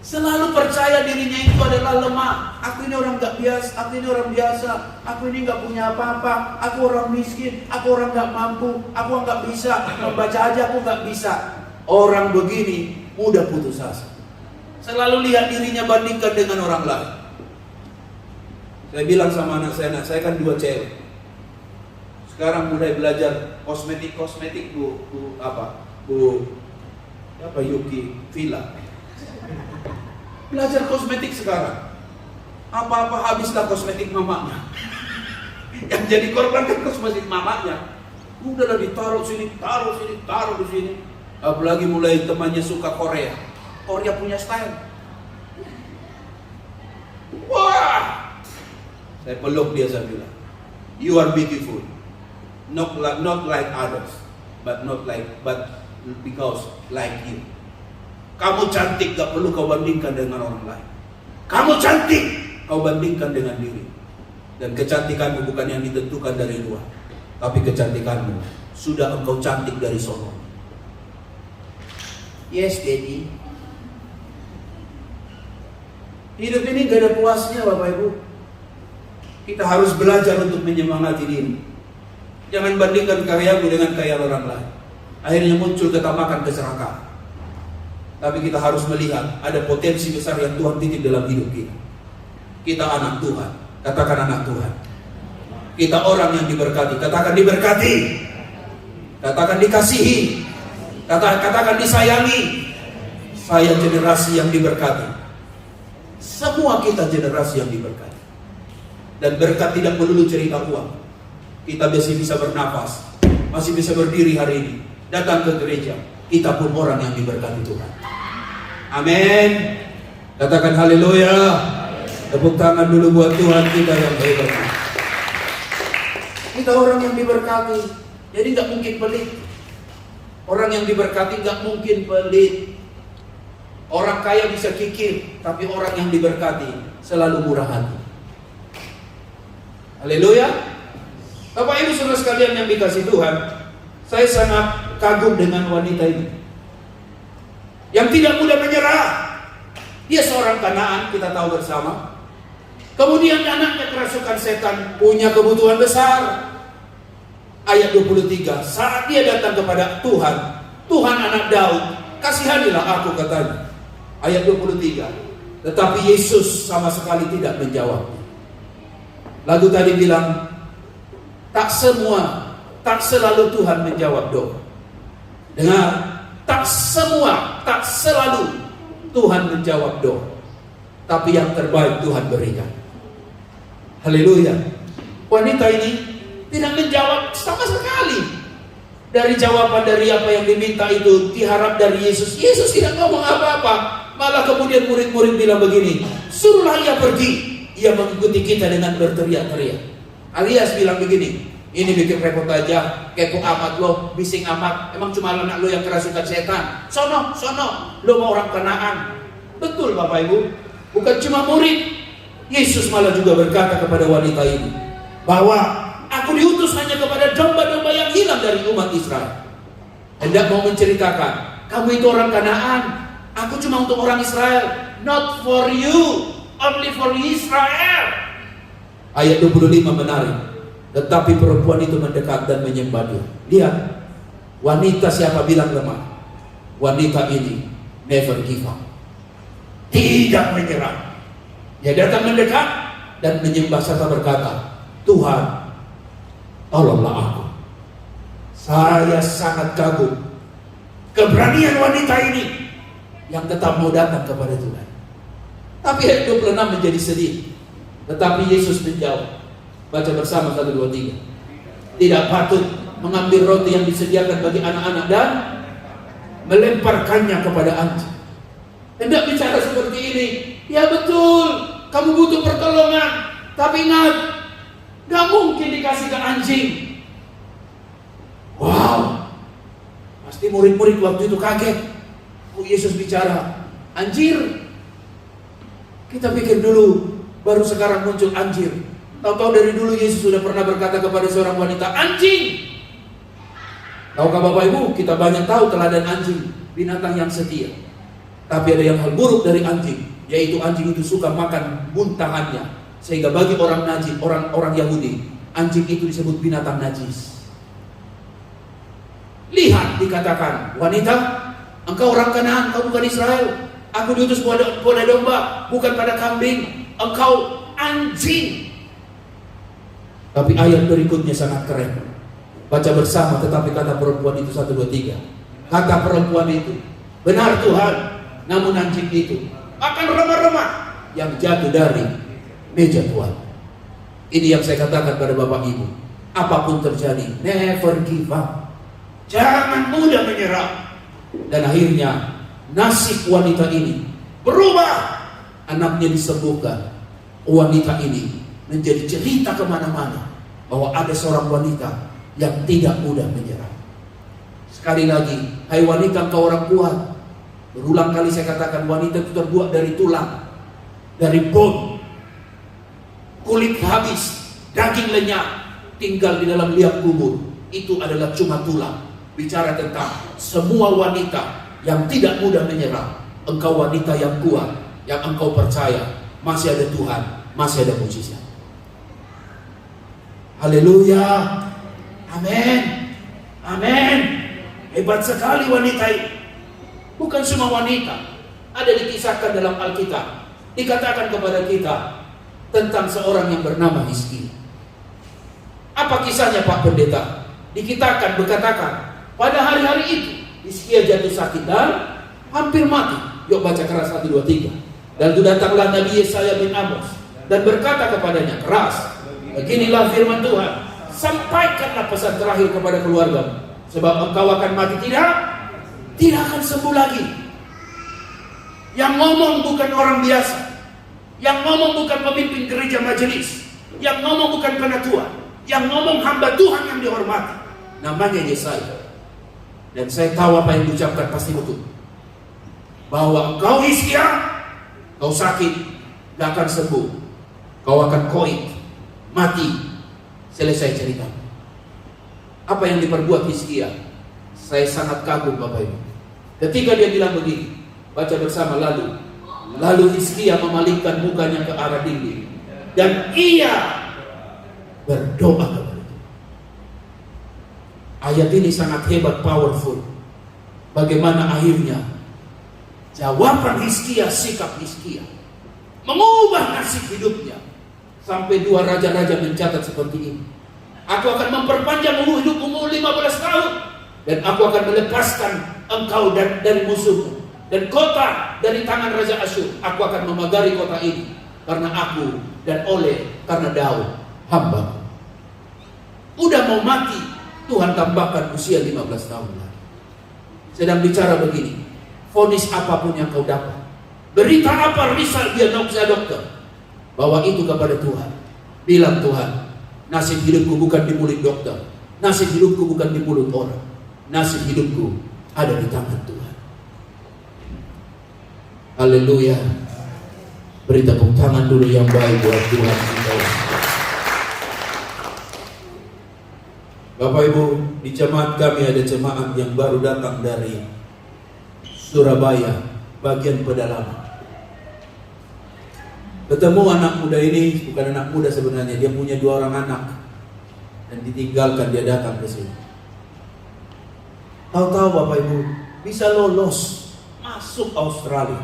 Selalu percaya dirinya itu adalah lemah. Aku ini orang gak biasa, aku ini orang biasa, aku ini gak punya apa-apa, aku orang miskin, aku orang gak mampu, aku gak bisa, membaca aja aku gak bisa. Orang begini mudah putus asa. Selalu lihat dirinya bandingkan dengan orang lain. Saya bilang sama anak saya kan 2 cewek. Sekarang mulai belajar kosmetik Bu Yuki Villa. Belajar kosmetik sekarang. Apa-apa habislah kosmetik mamanya. Yang jadi korban kan kosmetik mamanya. Udahlah ditaruh sini, taruh di sini. Apalagi mulai temannya suka Korea. Korea punya style. Wah! Saya peluk dia, saya bilang, you are beautiful. Not like others, but because like you. Kamu cantik, gak perlu kau bandingkan dengan orang lain. Kamu cantik, kau bandingkan dengan diri. Dan kecantikanmu bukan yang ditentukan dari luar, tapi kecantikanmu sudah engkau cantik dari sono. Yes, Daddy. Hidup ini gak ada puasnya, Bapak Ibu. Kita harus belajar untuk menyemangati diri. Jangan bandingkan karyamu dengan karya orang lain. Akhirnya muncul ketamakan, keserakahan. Tapi kita harus melihat ada potensi besar yang Tuhan titip dalam hidup kita. Kita anak Tuhan. Katakan anak Tuhan. Kita orang yang diberkati. Katakan diberkati. Katakan dikasihi. Katakan disayangi. Saya generasi yang diberkati. Semua kita generasi yang diberkati. Dan berkat tidak melulu cerita uang. Kita masih bisa bernafas, masih bisa berdiri hari ini, datang ke gereja. Kita pun orang yang diberkati Tuhan. Amin. Katakan haleluya. Tepuk tangan dulu buat Tuhan kita yang hebat. Kita orang yang diberkati, jadi gak mungkin pelit. Orang yang diberkati gak mungkin pelit. Orang kaya bisa kikir, tapi orang yang diberkati selalu murah hati. Haleluya. Bapak Ibu saudara sekalian yang dikasihi Tuhan, saya sangat kagum dengan wanita ini yang tidak mudah menyerah. Dia seorang Kanaan, kita tahu bersama. Kemudian anaknya kerasukan setan, punya kebutuhan besar. Ayat 23, saat dia datang kepada Tuhan, Tuhan anak Daud, kasihanilah aku, katanya. Ayat 23, tetapi Yesus sama sekali tidak menjawab. Lagu tadi bilang, tak selalu Tuhan menjawab doa. Dengar, tak selalu Tuhan menjawab doa. Tapi yang terbaik Tuhan berikan. Haleluya. Wanita ini tidak menjawab sama sekali. Dari jawaban dari apa yang diminta itu diharap dari Yesus. Yesus tidak ngomong apa-apa. Malah kemudian murid-murid bilang begini, suruhlah ia pergi. Ia mengikuti kita dengan berteriak-teriak. Alias bilang begini, ini bikin repot aja, kepo amat lo, bising amat. Emang cuma anak lo yang kerasukan setan. Sono, lo mau orang Kanaan. Betul Bapak Ibu. Bukan cuma murid, Yesus malah juga berkata kepada wanita ini bahwa aku diutus hanya kepada domba-domba yang hilang dari umat Israel. Hendak mau menceritakan, kamu itu orang Kanaan, aku cuma untuk orang Israel. Not for you, only for Israel. Ayat 25 menarik. Tetapi perempuan itu mendekat dan menyembah dia. Lihat, wanita siapa bilang lemah? Wanita ini never give up. Tidak menyerah. Dia datang mendekat dan menyembah serta berkata, Tuhan, tolonglah aku. Saya sangat kagum keberanian wanita ini yang tetap mau datang kepada Tuhan. Tapi ayat 26 menjadi sedih. Tetapi Yesus menjawab. Baca bersama 1, 2, 3. Tidak patut mengambil roti yang disediakan bagi anak-anak dan melemparkannya kepada anjing. Hendak bicara seperti ini. Ya betul, kamu butuh pertolongan. Tapi ingat, gak mungkin dikasih ke anjing. Wow, pasti murid-murid waktu itu kaget. Oh, Yesus bicara anjir. Kita pikir dulu, baru sekarang muncul anjir. Tahu-tahu dari dulu Yesus sudah pernah berkata kepada seorang wanita, anjing. Tahukah Bapak Ibu, kita banyak tahu teladan anjing. binatang yang setia. Tapi ada yang hal buruk dari anjing, yaitu anjing itu suka makan buntahannya. Sehingga bagi orang najis, orang Yahudi, anjing itu disebut binatang najis. Lihat, dikatakan, wanita, engkau orang Kanaan, kau bukan Israel. Aku diutus pada domba, bukan pada kambing. Engkau anjing. Tapi ayat berikutnya sangat keren. Baca bersama, tetapi kata perempuan itu 1, 2, 3. Kata perempuan itu, benar Tuhan, namun anjing itu akan remah-remah yang jatuh dari meja Tuhan. Ini yang saya katakan pada Bapak Ibu. Apapun terjadi, never give up. Jangan mudah menyerah. Dan akhirnya nasib wanita ini berubah. Anaknya disembuhkan. Wanita ini menjadi cerita kemana-mana bahwa ada seorang wanita yang tidak mudah menyerah. Sekali lagi, hai wanita, engkau orang kuat. Berulang kali saya katakan, wanita itu terbuat dari tulang, dari bone, kulit habis, daging lenyap, tinggal di dalam liang kubur. Itu adalah cuma tulang. Bicara tentang semua wanita yang tidak mudah menyerah. Engkau wanita yang kuat, yang engkau percaya masih ada Tuhan, masih ada mujizat. Haleluya. Amin. Amin. Hebat sekali wanita ini. Bukan semua wanita. Ada dikisahkan dalam Alkitab. Dikatakan kepada kita tentang seorang yang bernama Hizkia. Apa kisahnya Pak Pendeta? Berkatakan pada hari-hari itu Hizkia jatuh sakit dan hampir mati. Yuk baca keras 1, 2, 3. Dan itu datanglah Nabi Yesaya bin Amos dan berkata kepadanya keras, beginilah firman Tuhan, sampaikanlah pesan terakhir kepada keluarga, sebab engkau akan mati tidak akan sembuh lagi. Yang ngomong bukan orang biasa, yang ngomong bukan pemimpin gereja majelis, yang ngomong bukan penatua, yang ngomong hamba Tuhan yang dihormati, namanya Yesaya. Dan saya tahu apa yang diucapkan pasti betul, bahwa engkau Hizkia, kau sakit, gak akan sembuh, kau akan koik, mati. Selesai cerita. Apa yang diperbuat Hizkia, saya sangat kagum Bapak Ibu. Ketika dia bilang begini, baca bersama, lalu Hizkia memalingkan mukanya ke arah dinding dan ia berdoa kepada Tuhan. Ayat ini sangat hebat, powerful. Bagaimana akhirnya jawaban Hizkia, sikap Hizkia mengubah nasib hidupnya. Sampai 2 raja-raja mencatat seperti ini. Aku akan memperpanjang hidupmu 15 tahun. Dan aku akan melepaskan engkau dari musuhmu. Dan kota dari tangan Raja Asyur. Aku akan memagari kota ini. Karena aku dan karena Daud hamba. Udah mau mati, Tuhan tambahkan usia 15 tahun lagi. Sedang bicara begini, vonis apapun yang kau dapat, berita apa, risal diagnosa dokter, bawa itu kepada Tuhan. Bilang, Tuhan, nasib hidupku bukan di mulut dokter, nasib hidupku bukan di mulut orang, nasib hidupku ada di tangan Tuhan. Haleluya. Beri tepuk tangan dulu yang baik buat Tuhan kita. Bapak Ibu, di jemaat kami ada jemaat yang baru datang dari Surabaya, bagian pedalaman. Ketemu anak muda ini, bukan anak muda sebenarnya, dia punya 2 orang anak dan ditinggalkan, dia datang ke sini. Tahu-tahu Bapak Ibu bisa lolos masuk Australia,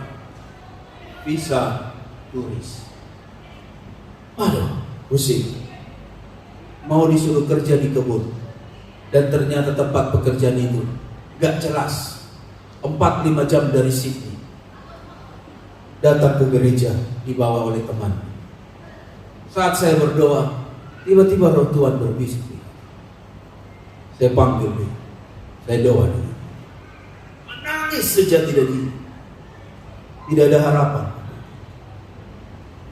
bisa turis. Aduh, pusing. Mau disuruh kerja di kebun, dan ternyata tempat pekerjaan itu gak jelas. 4-5 jam dari Sydney. Datang ke gereja dibawa oleh teman. Saat saya berdoa, tiba-tiba roh Tuhan berbisik. Saya panggil dia, saya doa dia. Menangis sejak tidak ada harapan.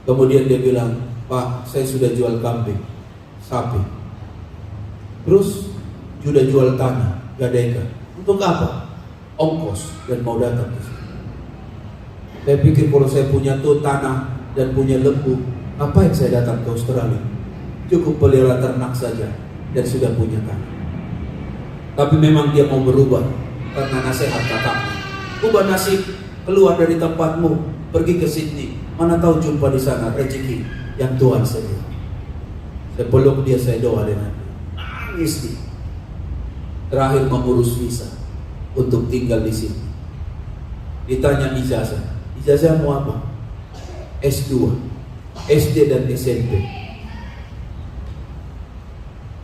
Kemudian dia bilang, Pak, saya sudah jual kambing, sapi, terus sudah jual tanah, gadaikan. Untuk apa? Ongkos, dan mau datang ke sini. Saya pikir kalau saya punya tanah dan punya lembu, apa yang saya datang ke Australia? Cukup pelihara ternak saja dan sudah punya tanah. Tapi memang dia mau berubah karena nasihat kakaknya. ubah nasib, keluar dari tempatmu, pergi ke Sydney. Mana tahu jumpa di sana rezeki yang Tuhan sedia. Saya peluk dia, saya doa dengan dia. Nangis dia. Terakhir mengurus visa untuk tinggal di sini. Ditanya ijazah. Ijazah mau apa? S2, SD dan SMP.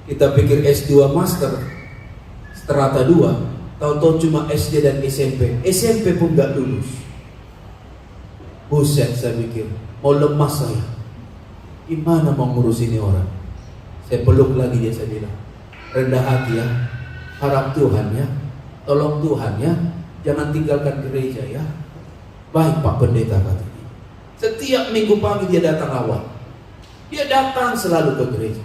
Kita pikir S2 master, strata 2, tahu-tahu cuma SD dan SMP. SMP pun gak lulus. Buset, saya pikir, mau lemas saya. Gimana mau ngurus ini orang? Saya peluk lagi dia, saya bilang, rendah hati ya, harap Tuhan ya, tolong Tuhan ya, jangan tinggalkan gereja ya. Baik Pak Pendeta, katanya. Setiap minggu pagi dia datang awal. Dia datang selalu ke gereja.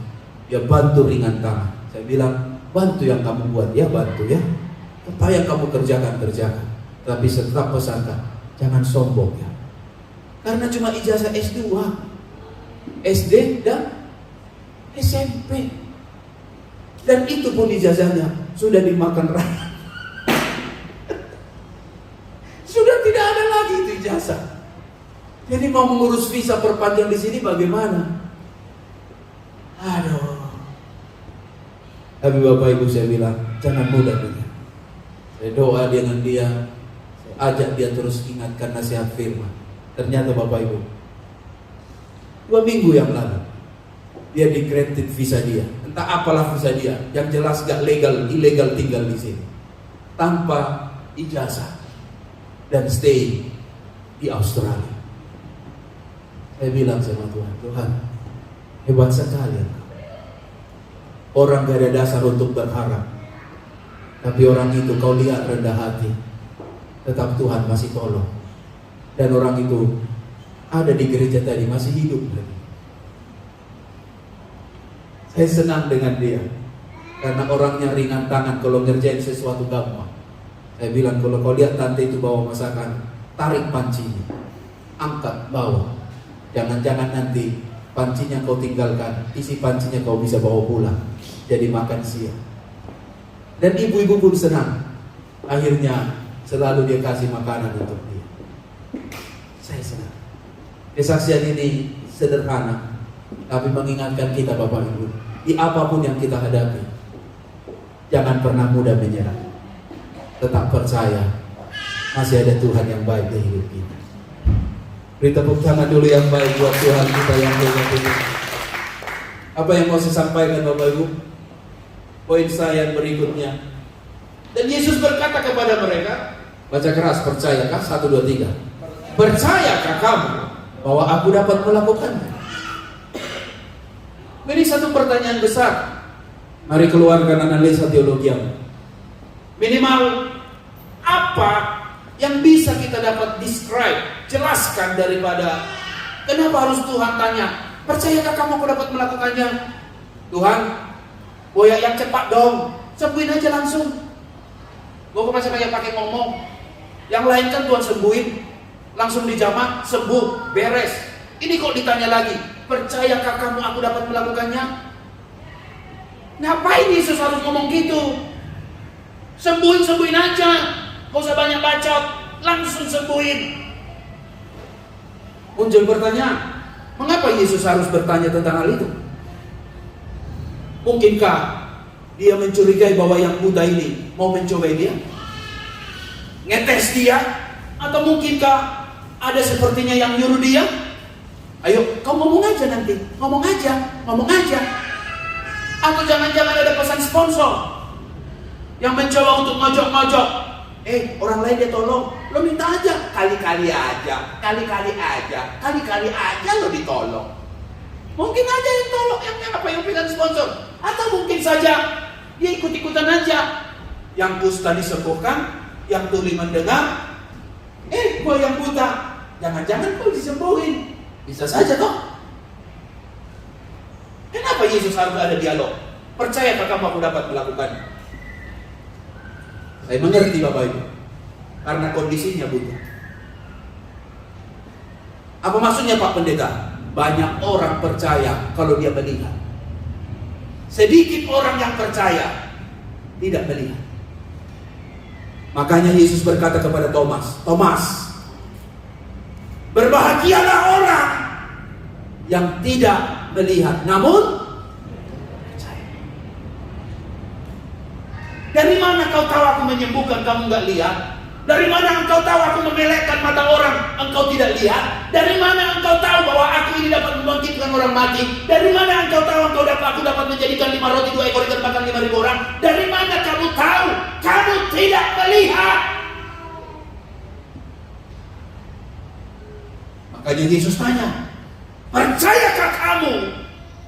Dia bantu ringan tangan. Saya bilang, bantu yang kamu buat ya, bantu ya. Apa yang kamu kerjakan. Tapi tetap pesankan, jangan sombong ya. Karena cuma ijazah S2, SD dan SMP. Dan itu pun ijazahnya sudah dimakan rakyat. Sudah tidak ada lagi itu ijazah. Jadi mau mengurus visa perpanjang di sini bagaimana? Aduh. Tapi Bapak Ibu, saya bilang jangan mudah dengan. Saya doa dengan dia, saya ajak dia terus ingatkan nasihat firman. Ternyata Bapak Ibu, 2 minggu yang lalu dia di-granted visa dia. Entah apalah visa dia, yang jelas gak legal, ilegal tinggal di sini tanpa ijazah dan stay di Australia. Saya bilang sama Tuhan, Tuhan hebat sekali Engkau. Orang gak ada dasar untuk berharap, tapi orang itu kau lihat rendah hati, tetap Tuhan masih tolong. Dan orang itu ada di gereja tadi, masih hidup lagi. Saya senang dengan dia, karena orangnya ringan tangan kalau ngerjain sesuatu gampang. Saya bilang, kalau kau lihat tante itu bawa masakan, tarik pancinya, angkat, bawa. Jangan-jangan nanti pancinya kau tinggalkan, isi pancinya kau bisa bawa pulang, jadi makan siang. Dan ibu-ibu pun senang. Akhirnya selalu dia kasih makanan untuk dia. Saya senang. Kesaksian ini sederhana, tapi mengingatkan kita Bapak Ibu, di apapun yang kita hadapi, jangan pernah mudah menyerah. Tetap percaya, masih ada Tuhan yang baik di hidup kita. Beri tepuk tangan dulu yang baik buat Tuhan kita yang hebat ini. Apa yang mau saya sampaikan Bapak Ibu? Poin saya yang berikutnya. Dan Yesus berkata kepada mereka, baca keras, percayakah? 1, 2, 3. Percayakah kamu bahwa aku dapat melakukannya? Ini satu pertanyaan besar. Mari keluarkan analisa teologiamu. Minimal apa yang bisa kita dapat describe, jelaskan daripada kenapa harus Tuhan tanya, percayakah kamu aku dapat melakukannya? Tuhan, boya yang cepat dong, sembuhin aja langsung. Gue masih kayak pakai ngomong. Yang lain kan Tuhan sembuhin, langsung dijamah, sembuh, beres. Ini kok ditanya lagi, percayakah kamu aku dapat melakukannya? Ngapain Yesus harus ngomong gitu? Sembuhin aja, gak usah banyak bacot, langsung sembuhin. Muncul pertanyaan, mengapa Yesus harus bertanya tentang hal itu? Mungkinkah dia mencurigai bahwa yang buta ini mau mencobai dia? Ngetes dia? Atau mungkinkah ada sepertinya yang nyuruh dia? Ayo, kau ngomong aja nanti, ngomong aja. Atau jangan-jangan ada pesan sponsor yang mencoba untuk ngojok-ngojok. Orang lain dia tolong, lo minta aja, kali-kali aja lo ditolong. Mungkin aja yang tolong, yang pegang sponsor. Atau mungkin saja dia ikut-ikutan aja. Yang kusta disembuhkan, yang tuli mendengar. Gua yang buta, jangan-jangan kau disembuhin. Bisa saja toh. Kenapa Yesus harus ada dialog? Percayakah kamu aku dapat melakukannya? Saya mengerti Bapak Ibu, karena kondisinya butuh. Apa maksudnya Pak Pendeta? Banyak orang percaya kalau dia melihat. Sedikit orang yang percaya tidak melihat. Makanya Yesus berkata kepada Thomas, Thomas, berbahagialah orang yang tidak melihat namun percaya. Dari mana kau tahu aku menyembuhkan kamu nggak lihat? Dari mana engkau tahu aku memelekkan mata orang engkau tidak lihat? Dari mana engkau tahu bahwa aku ini dapat membangkitkan orang mati? Dari mana engkau tahu aku dapat menjadikan 5 roti 2 ekor ikan makan 5.000 orang? Dari mana kamu tahu? Kamu tidak melihat. Makanya Yesus tanya, percayakah kamu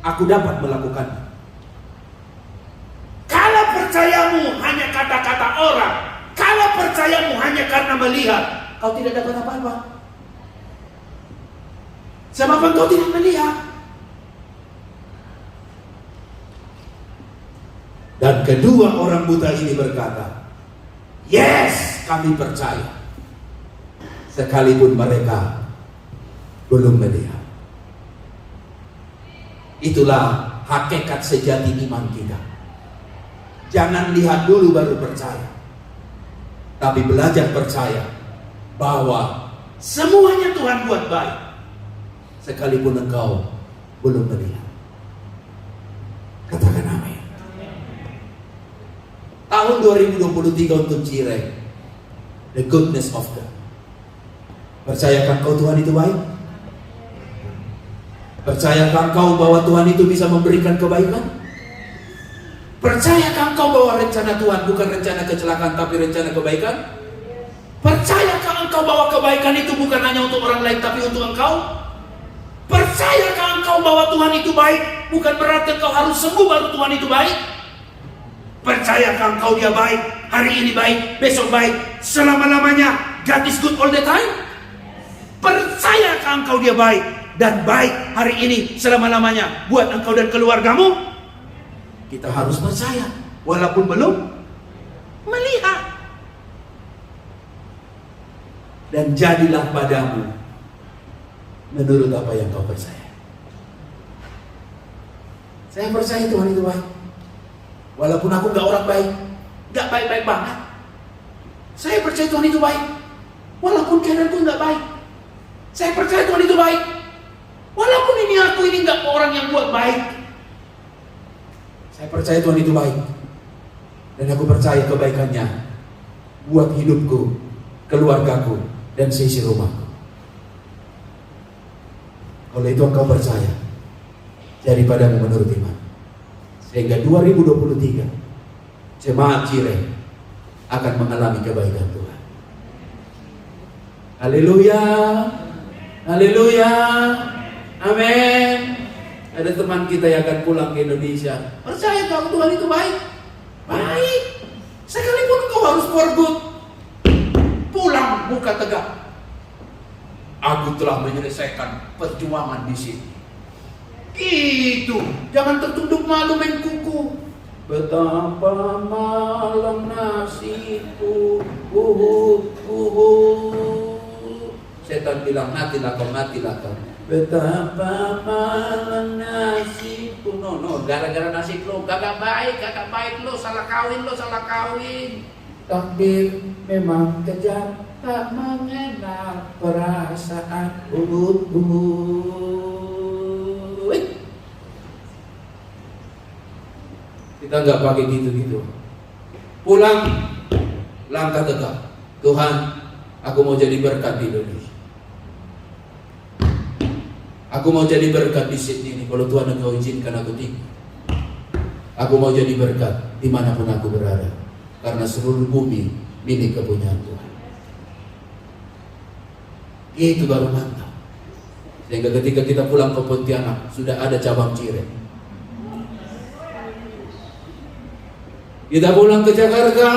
aku dapat melakukannya? Kalau percayamu hanya kata-kata orang, kalau percayamu hanya karena melihat, kau tidak dapat apa-apa. Sebab engkau tidak melihat. Dan kedua orang buta ini berkata, yes, kami percaya. Sekalipun mereka belum melihat. Itulah hakikat sejati iman kita. Jangan lihat dulu baru percaya, tapi belajar percaya bahwa semuanya Tuhan buat baik, sekalipun engkau belum melihat. Katakan amin. Tahun 2023 untuk Cireng, the goodness of God. Percayakah kau Tuhan itu baik? Percayakah kau bahwa Tuhan itu bisa memberikan kebaikan? Percayakah engkau bahwa rencana Tuhan bukan rencana kecelakaan tapi rencana kebaikan? Percayakah engkau bahwa kebaikan itu bukan hanya untuk orang lain tapi untuk engkau? Percayakah engkau bahwa Tuhan itu baik bukan berarti engkau harus sembuh baru Tuhan itu baik? Percayakah engkau dia baik, hari ini baik, besok baik, selama-lamanya? God is good all the time? Percayakah engkau dia baik dan baik hari ini selama-lamanya buat engkau dan keluargamu? Kita harus percaya walaupun belum melihat. Dan jadilah padamu menurut apa yang kau percaya. Saya percaya Tuhan itu baik. Walaupun aku gak orang baik, gak baik-baik banget. Saya percaya Tuhan itu baik. Walaupun keadaanku gak baik, saya percaya Tuhan itu baik. Walaupun aku ini gak orang yang buat baik, saya percaya Tuhan itu baik. Dan aku percaya kebaikannya buat hidupku, keluargaku, dan sisi rumahku. Oleh itu engkau percaya, daripadamu menurut iman. Sehingga 2023 jemaat Cireng akan mengalami kebaikan Tuhan. Haleluya, haleluya, amin. Ada teman kita yang akan pulang ke Indonesia. Percaya kalau Tuhan itu baik? Baik. Sekalipun engkau harus for good, pulang muka tegak. Aku telah menyelesaikan perjuangan di sini. Itu, jangan tertunduk malu main kuku. Betapa malam nasibku, Setan bilang matilah kau. Betapa malam nasibku. No, gara-gara nasib lo kagak baik lo, salah kawin. Takdir memang kejam, tak mengenal perasaan. Kita nggak pakai gitu. Pulang, langkah tegak. Tuhan, aku mau jadi berkat di Indonesia. Aku mau jadi berkat di Sydney ini. Kalau Tuhan engkau izinkan aku tinggal. Aku mau jadi berkat dimanapun aku berada. Karena seluruh bumi milik kepunyaan Tuhan. Itu baru mantap. Sehingga ketika kita pulang ke Pontianak, sudah ada cabang Cireng. Kita pulang ke Jakarta,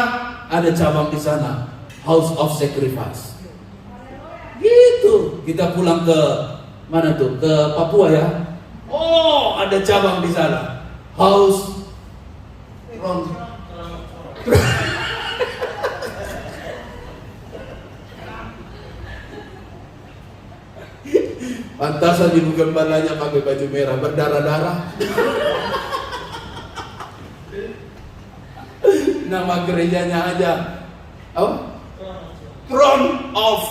ada cabang di sana, House of Sacrifice. Gitu. Kita pulang ke mana tuh? Ke Papua ya. Oh, ada cabang di sana, House Pantasan ibu gembalanya pakai baju merah berdarah-darah. Nama gerejanya aja Apa? Crown of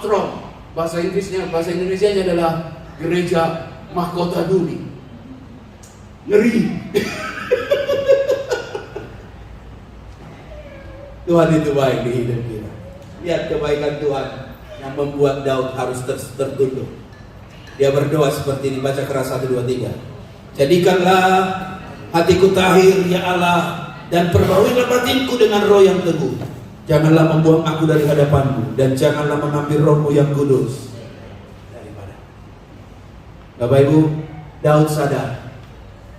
Throne. Bahasa Indonesianya adalah gereja mahkota duri. Ngeri. Tuhan itu baik di hidup kita. Lihat kebaikan Tuhan yang membuat Daud harus tertunduk. Dia berdoa seperti ini, baca keras 1, 2, 3. Jadikanlah hatiku tahir ya Allah, dan perbauilah batinku dengan roh yang teguh. Janganlah membuang aku dari hadapanmu, dan janganlah mengambil rohmu yang kudus daripada. Bapak Ibu, Daud sadar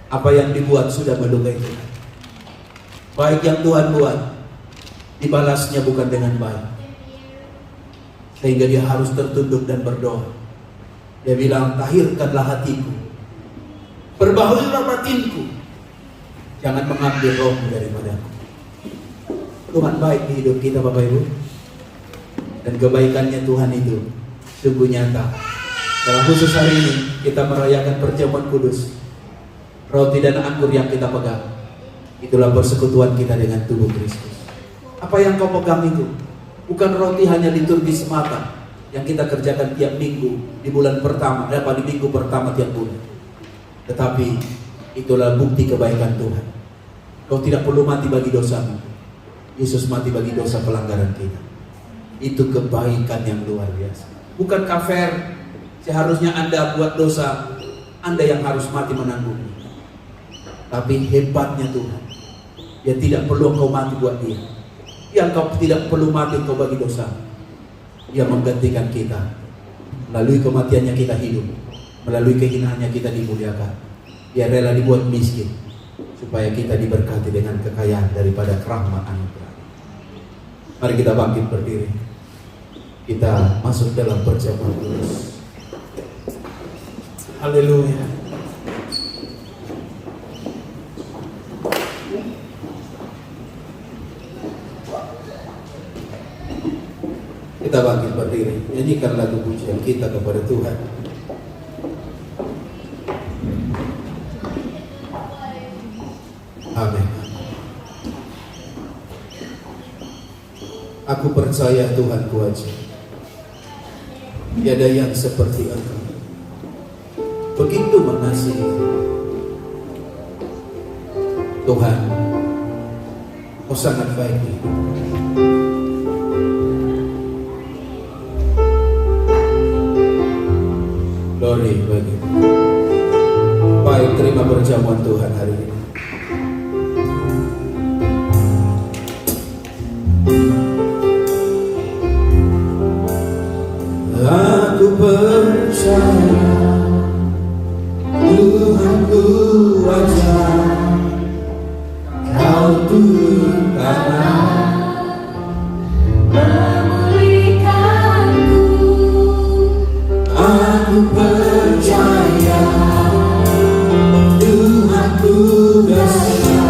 apa yang dibuat sudah melukai Tuhan. Baik yang Tuhan buat dibalasnya bukan dengan baik, sehingga dia harus tertunduk dan berdoa. Dia bilang, tahirkanlah hatiku, perbauilah batinku, jangan mengambil rohmu daripadaku. Tuhan baik di hidup kita Bapak Ibu, dan kebaikannya Tuhan itu sungguh nyata. Dalam khusus hari ini kita merayakan perjamuan kudus, roti dan anggur yang kita pegang, itulah persekutuan kita dengan tubuh Kristus. Apa yang kau pegang itu bukan roti hanya liturgi semata yang kita kerjakan tiap minggu di bulan pertama, di minggu pertama tiap bulan, tetapi itulah bukti kebaikan Tuhan. Kau tidak perlu mati bagi dosamu, Yesus mati bagi dosa pelanggaran kita. Itu kebaikan yang luar biasa. Bukan kafir, seharusnya Anda buat dosa, Anda yang harus mati menanggungnya. Tapi hebatnya Tuhan, dia tidak perlu engkau mati buat dia. Yang kau tidak perlu mati engkau bagi dosa, dia menggantikan kita. Melalui kematiannya kita hidup, melalui kehinaannya kita dimuliakan. Dia rela dibuat miskin supaya kita diberkati dengan kekayaan daripada rahmat anugerah. Mari kita bangkit berdiri. Kita masuk dalam perjamuan kudus. Haleluya. Kita bangkit berdiri, nyanyikan lagu pujian kita kepada Tuhan. Amin. Aku percaya Tuhan kuaja, tiada yang seperti Engkau, begitu mengasihi. Tuhan, Kau sangat baik. Glory bagi. Baik, terima perjamuan Tuhan hari ini. Aku percaya Tuhan kuasa, Kau turun tangan memulihkanku. Aku percaya Tuhan kuasa,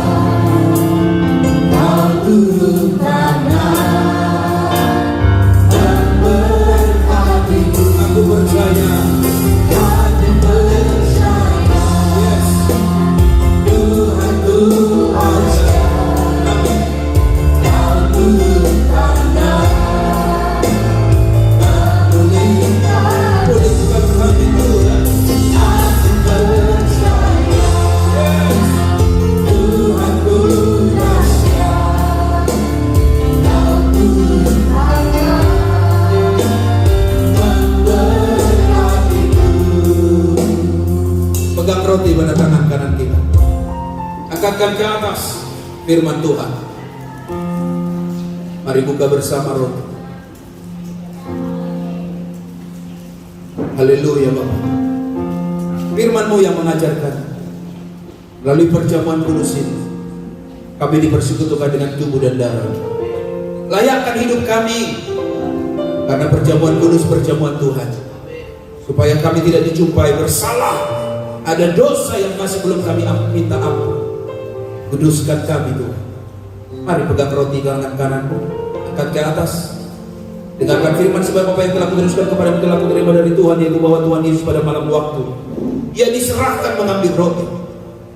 Kau turun tangan memberkatiku. Aku percaya. Pegang roti pada tangan kanan kita, angkatkan ke atas firman Tuhan. Mari buka bersama roti. Haleluya Bapak. Firman-Mu yang mengajarkan melalui perjamuan kudus ini, kami dipersekutukan dengan tubuh dan darah. Layakkan hidup kami, karena perjamuan kudus perjamuan Tuhan, supaya kami tidak dijumpai bersalah. Ada dosa yang masih belum kami minta ampun. Kuduskan kami Tuhan. Mari pegang roti tangan kananmu, angkat ke atas. Dengarkan firman sebab apa yang telah kuteruskan kepada telah kuterima dari Tuhan, yaitu bahwa Tuhan Yesus pada malam waktu Ia diserahkan mengambil roti.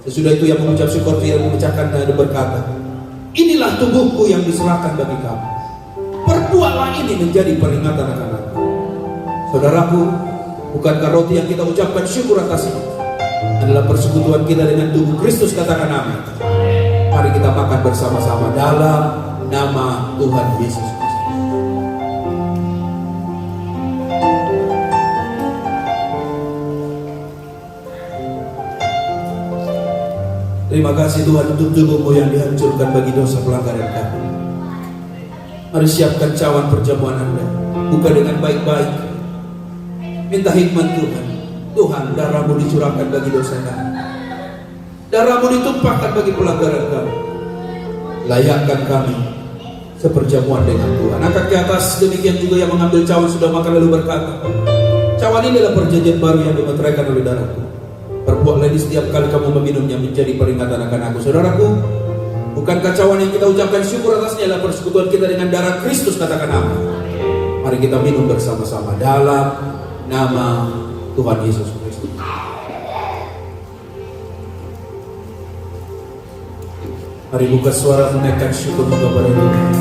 Sesudah itu Ia mengucap syukur, Ia memecahkan dan berkata, inilah tubuhku yang diserahkan bagi kamu. Perbuatlah ini menjadi peringatan akan aku. Saudaraku, bukankah roti yang kita ucapkan syukur atas ini adalah persekutuan kita dengan tubuh Kristus? Katakan amin. Mari kita makan bersama-sama dalam nama Tuhan Yesus Kristus. Terima kasih Tuhan untuk tubuhmu yang dihancurkan bagi dosa pelanggaran kami. Mari siapkan cawan perjamuan Anda, buka dengan baik-baik. Minta hikmat Tuhan. Tuhan, darahmu dicurahkan bagi dosa kami, darahmu ditumpahkan bagi pelanggaran kami. Layakkan kami seperjamuan dengan Tuhan. Angkat ke atas. Demikian juga yang mengambil cawan sudah makan lalu berkata, cawan ini adalah perjanjian baru yang dimeteraikan oleh darahku. Perbuatlah ini setiap kali kamu meminumnya menjadi peringatan akan aku. Saudaraku, bukankah cawan yang kita ucapkan syukur atasnya adalah persekutuan kita dengan darah Kristus? Katakan amin. Mari kita minum bersama-sama dalam nama Tuhan Yesus Kristus. Mari buka suara menaikkan syukur kepada Tuhan.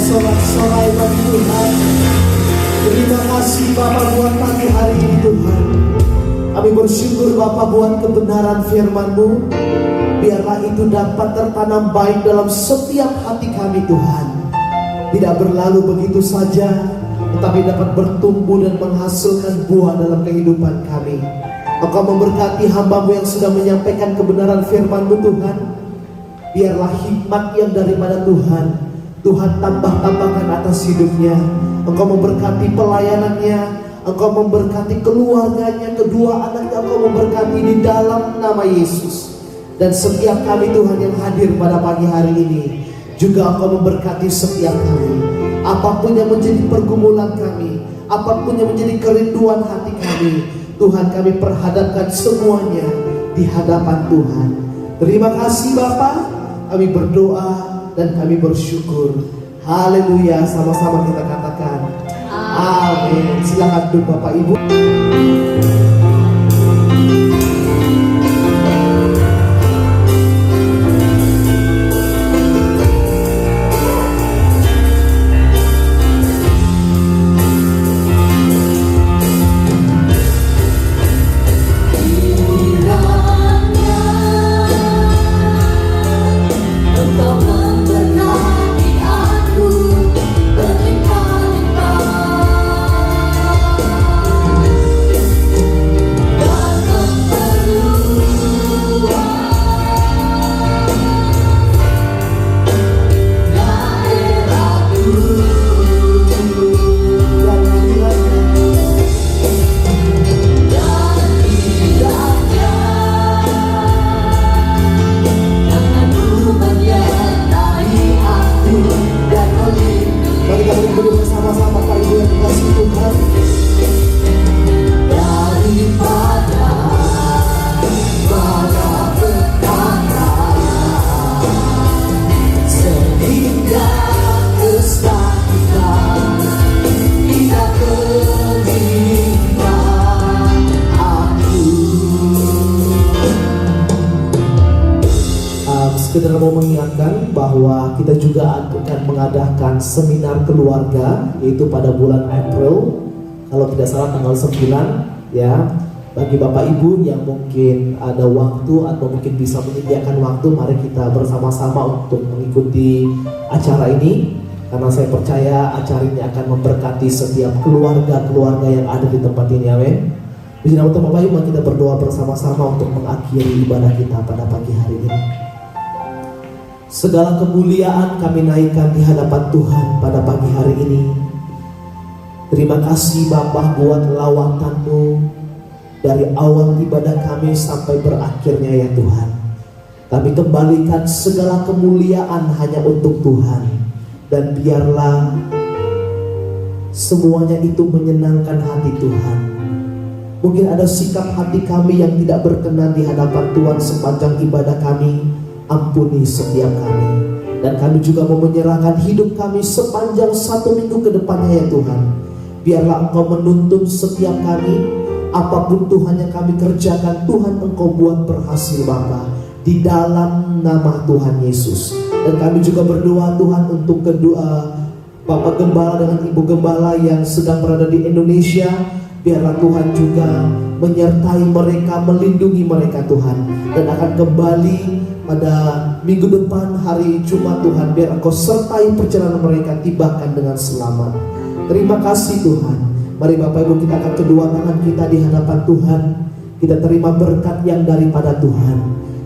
sorak-sorai bagi Tuhan. Terima kasih Bapa buat pagi hari ini Tuhan. Kami bersyukur Bapa buat kebenaran firman-Mu. Biarlah itu dapat tertanam baik dalam setiap hati kami Tuhan. Tidak berlalu begitu saja, tetapi dapat bertumbuh dan menghasilkan buah dalam kehidupan kami. Engkau memberkati hamba-Mu yang sudah menyampaikan kebenaran firman-Mu Tuhan. Biarlah hikmat yang daripada Tuhan tambahkan atas hidupnya. Engkau memberkati pelayanannya, Engkau memberkati keluarganya, kedua anaknya Engkau memberkati di dalam nama Yesus. Dan setiap kami Tuhan yang hadir pada pagi hari ini juga Engkau memberkati setiap kami. Apapun yang menjadi pergumulan kami, apapun yang menjadi kerinduan hati kami, Tuhan, kami perhadapkan semuanya di hadapan Tuhan. Terima kasih Bapa, kami berdoa dan kami bersyukur. Haleluya, sama-sama kita katakan amin. Silakan duduk Bapak Ibu. Sekedar mau mengingatkan bahwa kita juga akan mengadakan seminar keluarga, yaitu pada bulan April, kalau tidak salah tanggal 9 ya. Bagi Bapak Ibu yang mungkin ada waktu atau mungkin bisa menyediakan waktu, mari kita bersama-sama untuk mengikuti acara ini, karena saya percaya acara ini akan memberkati setiap keluarga-keluarga yang ada di tempat ini. Amin. Di nama Tuhan, Bapak Ibu, mari kita berdoa bersama-sama untuk mengakhiri ibadah kita pada pagi hari ini. Segala kemuliaan kami naikkan di hadapan Tuhan pada pagi hari ini. Terima kasih Bapa buat lawatan-Mu dari awal ibadah kami sampai berakhirnya ya Tuhan. Kami kembalikan segala kemuliaan hanya untuk Tuhan. Dan biarlah semuanya itu menyenangkan hati Tuhan. Mungkin ada sikap hati kami yang tidak berkenan di hadapan Tuhan sepanjang ibadah kami. Ampuni setiap kami. Dan kami juga mau menyerahkan hidup kami sepanjang 1 minggu ke depannya ya Tuhan. Biarlah Engkau menuntun setiap kami. Apapun Tuhan yang kami kerjakan, Tuhan Engkau buat berhasil Bapa, di dalam nama Tuhan Yesus. Dan kami juga berdoa Tuhan untuk kedua Bapak Gembala dengan Ibu Gembala yang sedang berada di Indonesia. Biarlah Tuhan juga menyertai mereka, melindungi mereka Tuhan. Dan akan kembali pada minggu depan hari Jumat Tuhan, biar Engkau sertai perjalanan mereka, tibakan dengan selamat. Terima kasih Tuhan. Mari Bapak Ibu, kita akan kedua tangan kita di hadapan Tuhan. Kita terima berkat yang daripada Tuhan.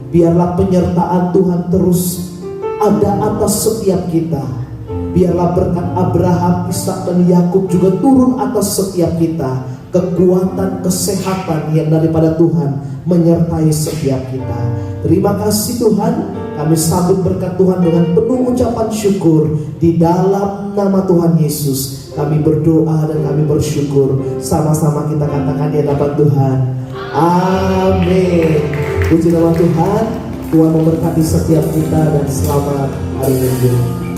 Biarlah penyertaan Tuhan terus ada atas setiap kita. Biarlah berkat Abraham, Ishak dan Yakub juga turun atas setiap kita. Kekuatan, kesehatan yang daripada Tuhan menyertai setiap kita. Terima kasih Tuhan. Kami sambut berkat Tuhan dengan penuh ucapan syukur. Di dalam nama Tuhan Yesus kami berdoa dan kami bersyukur. Sama-sama kita katakan di hadapan Tuhan, amin. Puji nama Tuhan. Tuhan memberkati setiap kita dan selamat hari Minggu.